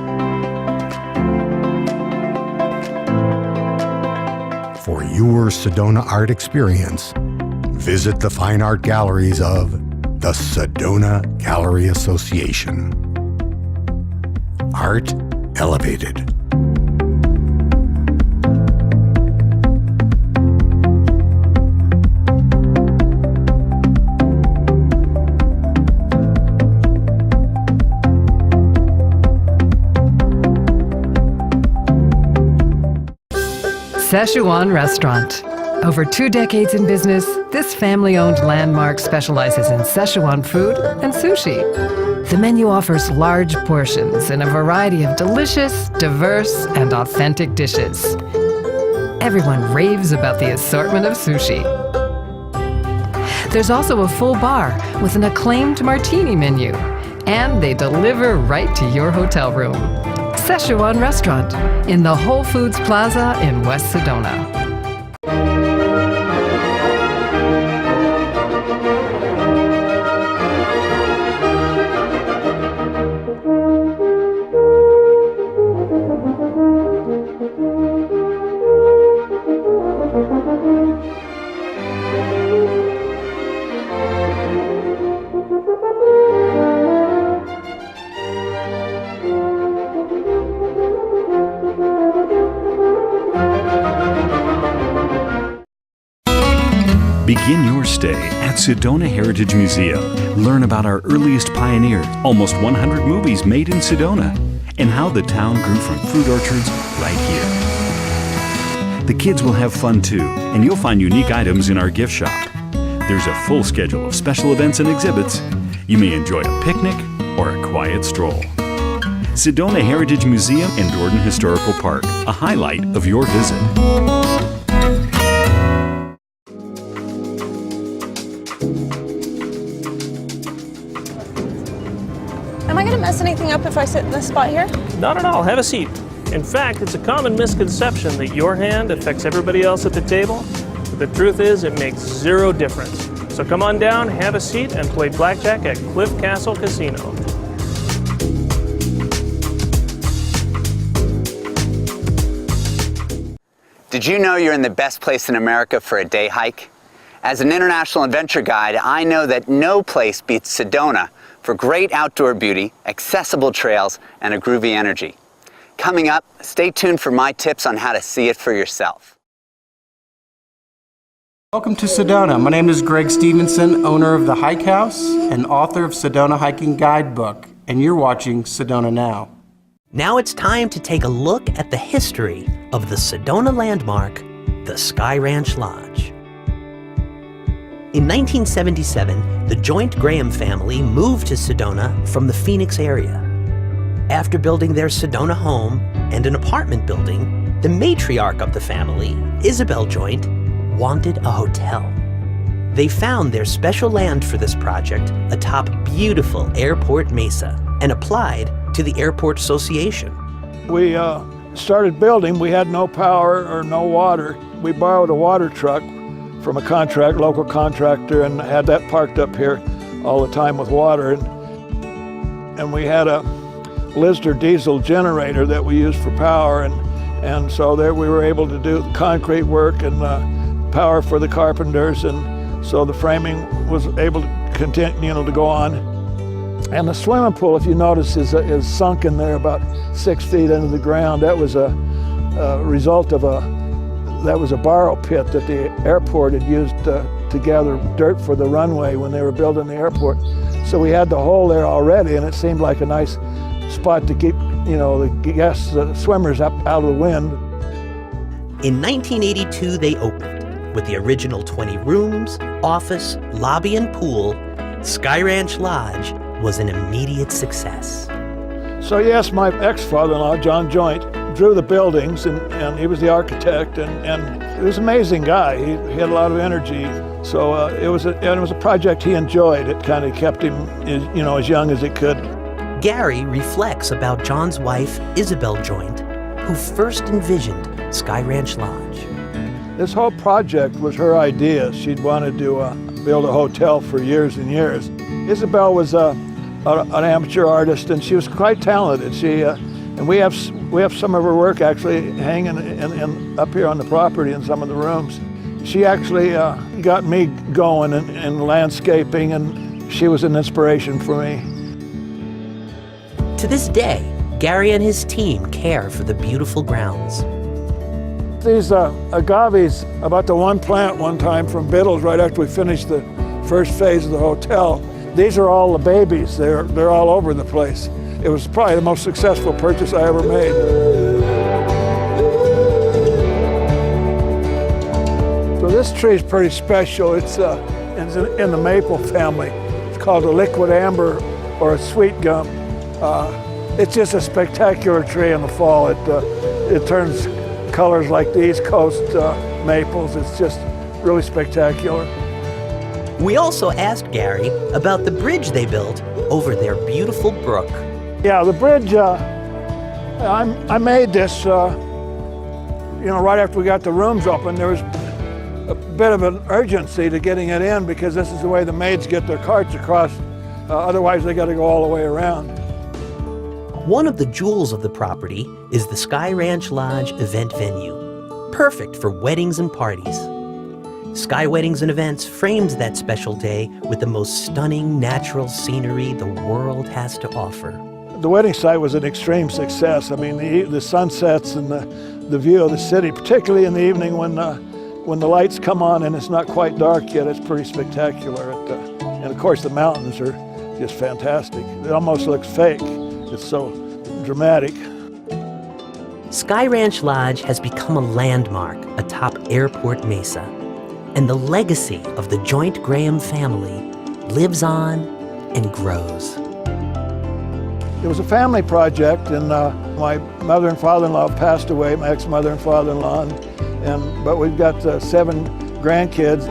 For your Sedona art experience, visit the fine art galleries of the Sedona Gallery Association. Art elevated. Szechuan Restaurant. Over 2 decades in business, this family-owned landmark specializes in Szechuan food and sushi. The menu offers large portions in a variety of delicious, diverse, and authentic dishes. Everyone raves about the assortment of sushi. There's also a full bar with an acclaimed martini menu, and they deliver right to your hotel room. Szechuan Restaurant in the Whole Foods Plaza in West Sedona. Begin your stay at Sedona Heritage Museum. Learn about our earliest pioneers, almost 100 movies made in Sedona, and how the town grew from fruit orchards right here. The kids will have fun too, and you'll find unique items in our gift shop. There's a full schedule of special events and exhibits. You may enjoy a picnic or a quiet stroll. Sedona Heritage Museum and Dordon Historical Park, a highlight of your visit. Am I going to mess anything up if I sit in this spot here? Not at all. Have a seat. In fact, it's a common misconception that your hand affects everybody else at the table. But the truth is, it makes zero difference. So come on down, have a seat, and play blackjack at Cliff Castle Casino. Did you know you're in the best place in America for a day hike? As an international adventure guide, I know that no place beats Sedona for great outdoor beauty, accessible trails, and a groovy energy. Coming up, stay tuned for my tips on how to see it for yourself. Welcome to Sedona. My name is Greg Stevenson, owner of the Hike House and author of Sedona Hiking Guidebook, and you're watching Sedona Now. Now it's time to take a look at the history of the Sedona landmark, the Sky Ranch Lodge. In 1977, the joint Graham family moved to Sedona from the Phoenix area. After building their Sedona home and an apartment building, the matriarch of the family, Isabel Joint, wanted a hotel. They found their special land for this project atop beautiful Airport Mesa and applied to the Airport Association. We started building. We had no power or no water. We borrowed a water truck from a local contractor, and had that parked up here all the time with water. And we had a Lister diesel generator that we used for power, and so there we were able to do concrete work and power for the carpenters, and so the framing was able to continue to go on. And the swimming pool, if you notice, is sunk in there about 6 feet into the ground. That was a result of that was a borrow pit that the airport had used to gather dirt for the runway when they were building the airport. So we had the hole there already, and it seemed like a nice spot to keep, the guests, the swimmers up out of the wind. In 1982, they opened with the original 20 rooms, office, lobby, and pool. Sky Ranch Lodge was an immediate success. So yes, my ex-father-in-law, John Joint, drew the buildings, and he was the architect, and he was an amazing guy. He had a lot of energy. So it was a project he enjoyed. It kind of kept him, as young as it could. Gary reflects about John's wife, Isabel Joint, who first envisioned Sky Ranch Lodge. This whole project was her idea. She'd wanted to build a hotel for years and years. Isabel was an amateur artist, and she was quite talented. And we have We have some of her work actually hanging up here on the property in some of the rooms. She actually got me going in landscaping, and she was an inspiration for me. To this day, Gary and his team care for the beautiful grounds. These agaves, about the one plant one time from Biddle's right after we finished the first phase of the hotel. These are all the babies. They're all over the place. It was probably the most successful purchase I ever made. So this tree is pretty special. It's in the maple family. It's called a liquid amber or a sweet gum. It's just a spectacular tree in the fall. It turns colors like the East Coast maples. It's just really spectacular. We also asked Gary about the bridge they built over their beautiful brook. Yeah, the bridge, I made this, right after we got the rooms open. There was a bit of an urgency to getting it in because this is the way the maids get their carts across. Otherwise, they got to go all the way around. One of the jewels of the property is the Sky Ranch Lodge event venue, perfect for weddings and parties. Sky Weddings and Events framed that special day with the most stunning natural scenery the world has to offer. The wedding site was an extreme success. I mean, the sunsets and the view of the city, particularly in the evening when the lights come on and it's not quite dark yet, it's pretty spectacular. And of course, the mountains are just fantastic. It almost looks fake. It's so dramatic. Sky Ranch Lodge has become a landmark atop Airport Mesa, and the legacy of the Joint Graham family lives on and grows. It was a family project, and my mother and father-in-law passed away, my ex-mother and father-in-law, but we've got 7 grandkids.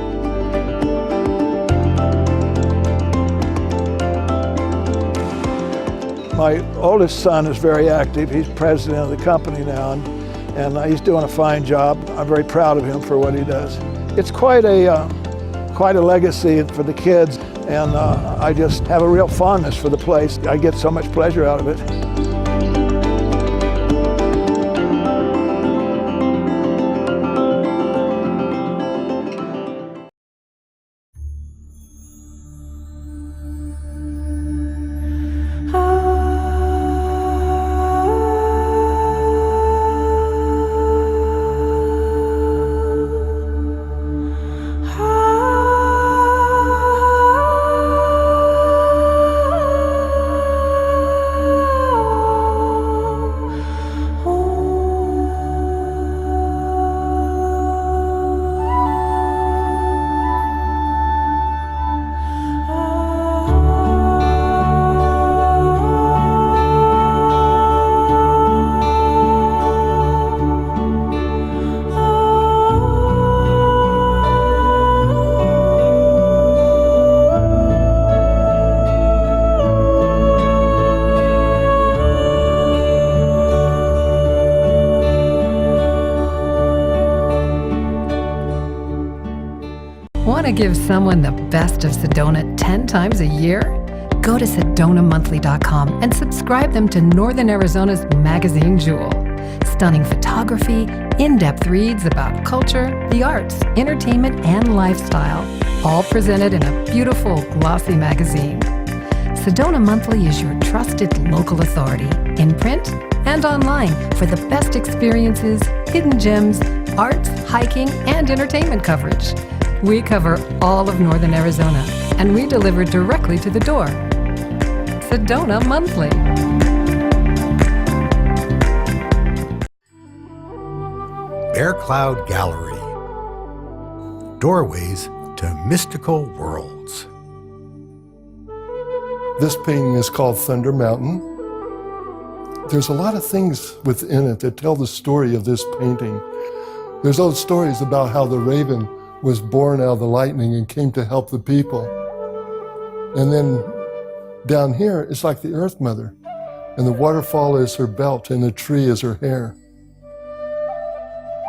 My oldest son is very active. He's president of the company now, and he's doing a fine job. I'm very proud of him for what he does. It's quite a legacy for the kids, and I just have a real fondness for the place. I get so much pleasure out of it. Want to give someone the best of Sedona 10 times a year? Go to SedonaMonthly.com and subscribe them to Northern Arizona's magazine jewel. Stunning photography, in-depth reads about culture, the arts, entertainment, and lifestyle, all presented in a beautiful, glossy magazine. Sedona Monthly is your trusted local authority, in print and online, for the best experiences, hidden gems, arts, hiking, and entertainment coverage. We cover all of Northern Arizona, and we deliver directly to the door. Sedona Monthly. Bear Cloud Gallery. Doorways to mystical worlds. This painting is called Thunder Mountain. There's a lot of things within it that tell the story of this painting. There's old stories about how the raven was born out of the lightning and came to help the people. And then down here, it's like the Earth Mother, and the waterfall is her belt and the tree is her hair.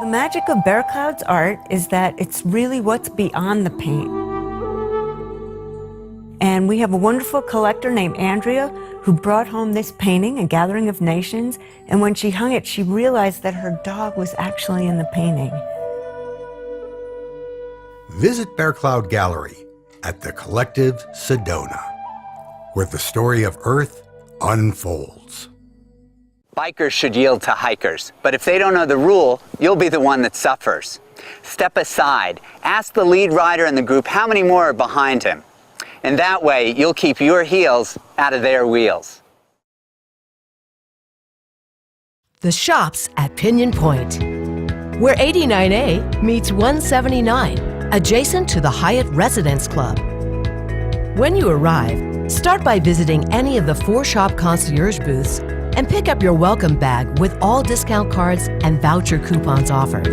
The magic of Bear Cloud's art is that it's really what's beyond the paint. And we have a wonderful collector named Andrea who brought home this painting, A Gathering of Nations. And when she hung it, she realized that her dog was actually in the painting. Visit Bear Cloud Gallery at the Collective Sedona, where the story of Earth unfolds. Bikers should yield to hikers, but if they don't know the rule, you'll be the one that suffers. Step aside, ask the lead rider in the group how many more are behind him. And that way, you'll keep your heels out of their wheels. The shops at Pinion Point, where 89A meets 179, adjacent to the Hyatt Residence Club. When you arrive, start by visiting any of the 4 shop concierge booths and pick up your welcome bag with all discount cards and voucher coupons offered.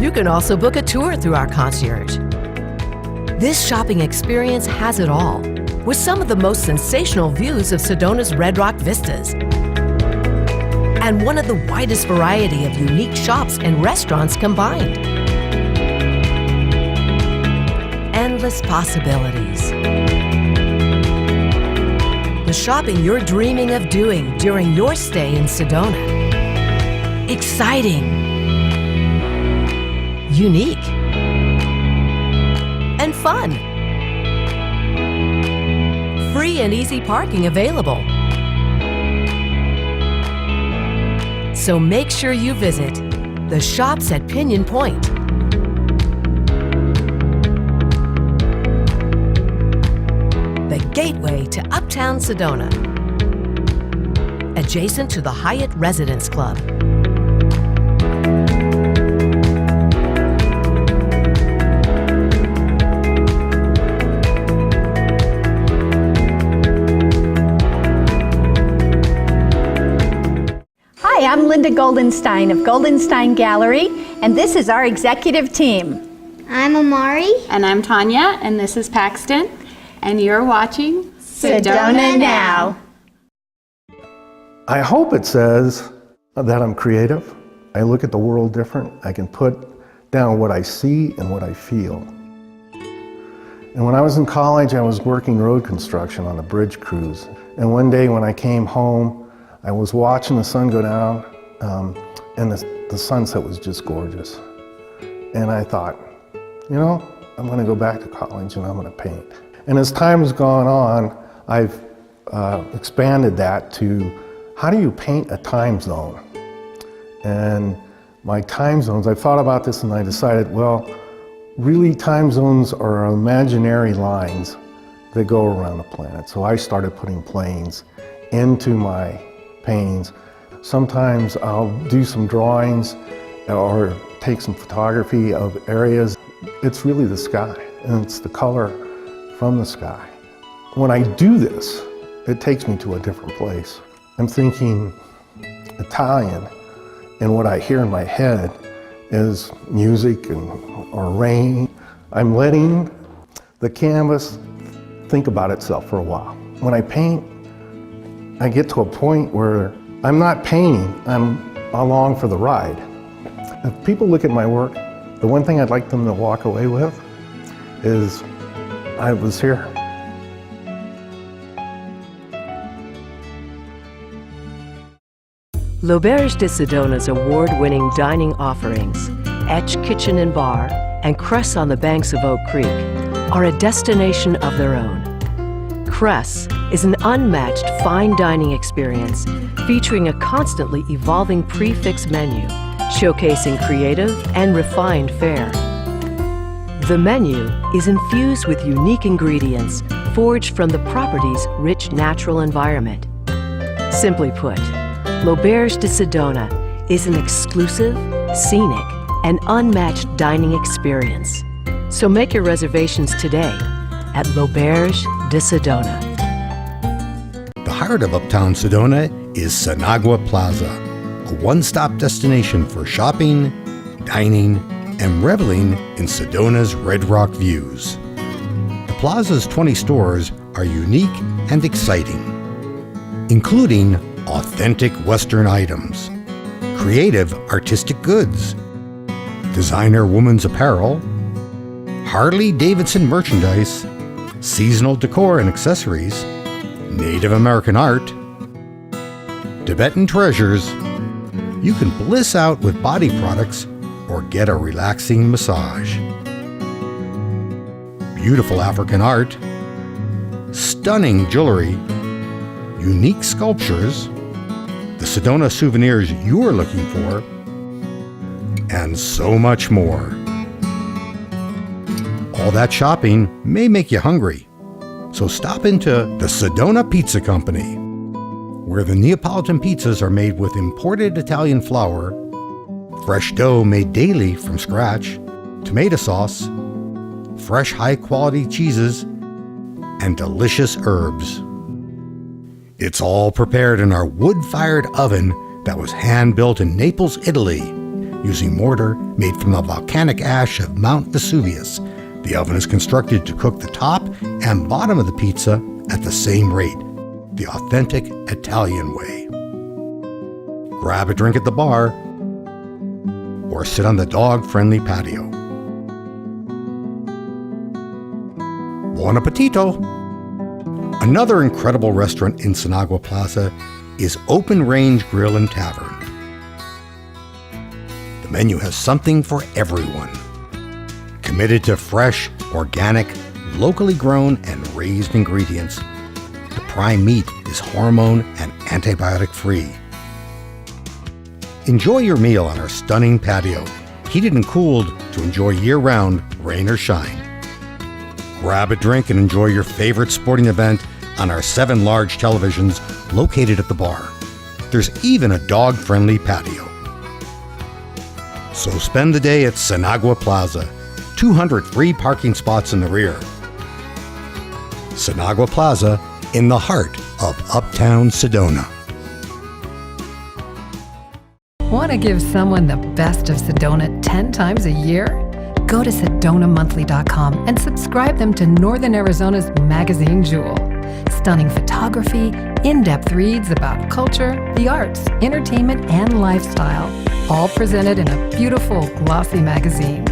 You can also book a tour through our concierge. This shopping experience has it all, with some of the most sensational views of Sedona's Red Rock vistas, and one of the widest variety of unique shops and restaurants combined. Endless possibilities. The shopping you're dreaming of doing during your stay in Sedona. Exciting. Unique. And fun. Free and easy parking available. So make sure you visit the shops at Pinion Point. The gateway to Uptown Sedona, adjacent to the Hyatt Residence Club. Hi, I'm Linda Goldenstein of Goldenstein Gallery, and this is our executive team. I'm Amari. And I'm Tanya, and this is Paxton, and you're watching Sedona Now. I hope it says that I'm creative. I look at the world different. I can put down what I see and what I feel. And when I was in college, I was working road construction on a bridge cruise. And one day when I came home, I was watching the sun go down, and the sunset was just gorgeous. And I thought, you know, I'm going to go back to college and I'm going to paint. And as time has gone on, I've expanded that to how do you paint a time zone? And my time zones, I thought about this and I decided, well, really time zones are imaginary lines that go around the planet. So I started putting planes into my paintings. Sometimes I'll do some drawings or take some photography of areas. It's really the sky, and it's the color from the sky. When I do this, it takes me to a different place. I'm thinking Italian, and what I hear in my head is music or rain. I'm letting the canvas think about itself for a while. When I paint, I get to a point where I'm not painting, I'm along for the ride. If people look at my work, the one thing I'd like them to walk away with is, I was here. L'Auberge de Sedona's award-winning dining offerings, Etch Kitchen and Bar, and Cress on the banks of Oak Creek, are a destination of their own. Cress is an unmatched fine dining experience featuring a constantly evolving prix-fixe menu, showcasing creative and refined fare. The menu is infused with unique ingredients forged from the property's rich natural environment. Simply put, L'Auberge de Sedona is an exclusive, scenic, and unmatched dining experience. So make your reservations today at L'Auberge de Sedona. The heart of Uptown Sedona is Sanagua Plaza, a one-stop destination for shopping, dining, and reveling in Sedona's Red Rock views. The plaza's 20 stores are unique and exciting, including authentic Western items, creative artistic goods, designer women's apparel, Harley-Davidson merchandise, seasonal decor and accessories, Native American art, Tibetan treasures, you can bliss out with body products or get a relaxing massage. Beautiful African art, stunning jewelry, unique sculptures, the Sedona souvenirs you're looking for, and so much more. All that shopping may make you hungry, so stop into the Sedona Pizza Company, where the Neapolitan pizzas are made with imported Italian flour, fresh dough made daily from scratch, tomato sauce, fresh high-quality cheeses, and delicious herbs. It's all prepared in our wood-fired oven that was hand-built in Naples, Italy, using mortar made from the volcanic ash of Mount Vesuvius. The oven is constructed to cook the top and bottom of the pizza at the same rate, the authentic Italian way. Grab a drink at the bar or sit on the dog-friendly patio. Buon appetito! Another incredible restaurant in Sinagua Plaza is Open Range Grill and Tavern. The menu has something for everyone. Committed to fresh, organic, locally grown and raised ingredients, the prime meat is hormone and antibiotic-free. Enjoy your meal on our stunning patio, heated and cooled to enjoy year-round, rain or shine. Grab a drink and enjoy your favorite sporting event on our 7 large televisions located at the bar. There's even a dog-friendly patio. So spend the day at Sinagua Plaza, 200 free parking spots in the rear. Sinagua Plaza in the heart of Uptown Sedona. Want to give someone the best of Sedona 10 times a year? Go to SedonaMonthly.com and subscribe them to Northern Arizona's magazine Jewel. Stunning photography, in-depth reads about culture, the arts, entertainment, and lifestyle, all presented in a beautiful, glossy magazine.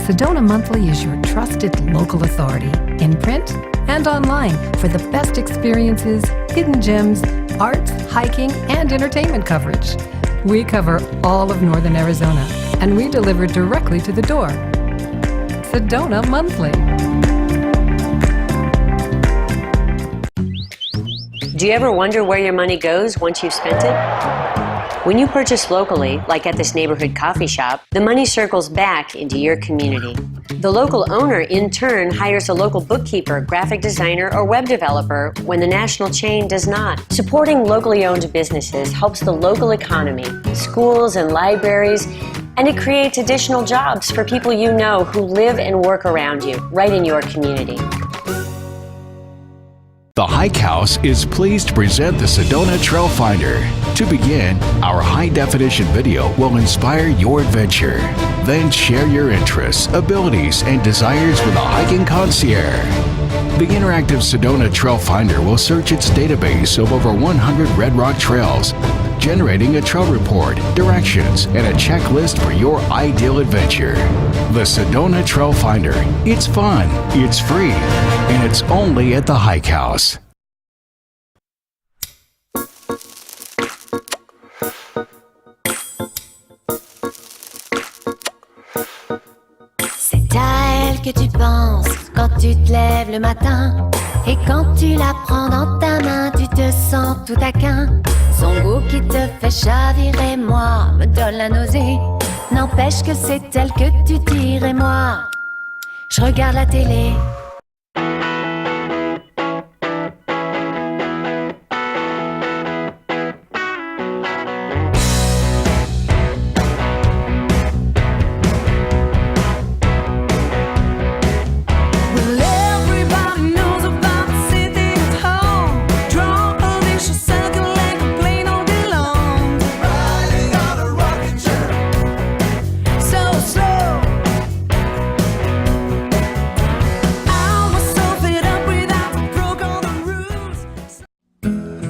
Sedona Monthly is your trusted local authority, in print and online, for the best experiences, hidden gems, arts, hiking, and entertainment coverage. We cover all of Northern Arizona, and we deliver directly to the door. Sedona Monthly. Do you ever wonder where your money goes once you've spent it? When you purchase locally, like at this neighborhood coffee shop, the money circles back into your community. The local owner, in turn, hires a local bookkeeper, graphic designer, or web developer when the national chain does not. Supporting locally owned businesses helps the local economy, schools and libraries, and it creates additional jobs for people you know who live and work around you, right in your community. The Hike House is pleased to present the Sedona Trail Finder. To begin, our high-definition video will inspire your adventure. Then share your interests, abilities, and desires with a hiking concierge. The interactive Sedona Trail Finder will search its database of over 100 Red Rock trails, generating a trail report, directions, and a checklist for your ideal adventure. The Sedona Trail Finder. It's fun, it's free, and it's only at the Hike House. C'est à elle que tu penses quand tu te lèves le matin. Et quand tu la prends dans ta main, tu te sens tout taquin. Son goût qui te fait chavirer, moi, me donne la nausée. N'empêche que c'est elle que tu tires et moi, je regarde la télé.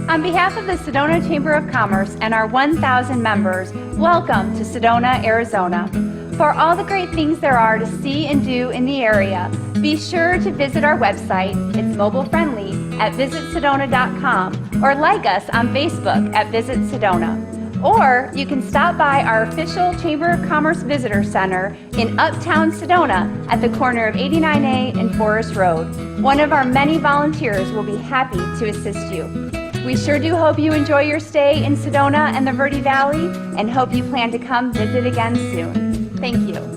On behalf of the Sedona Chamber of Commerce and our 1,000 members, welcome to Sedona, Arizona. For all the great things there are to see and do in the area, be sure to visit our website. It's mobile friendly at visitsedona.com or like us on Facebook at Visit Sedona. Or you can stop by our official Chamber of Commerce Visitor Center in Uptown Sedona at the corner of 89A and Forest Road. One of our many volunteers will be happy to assist you. We sure do hope you enjoy your stay in Sedona and the Verde Valley and hope you plan to come visit again soon. Thank you.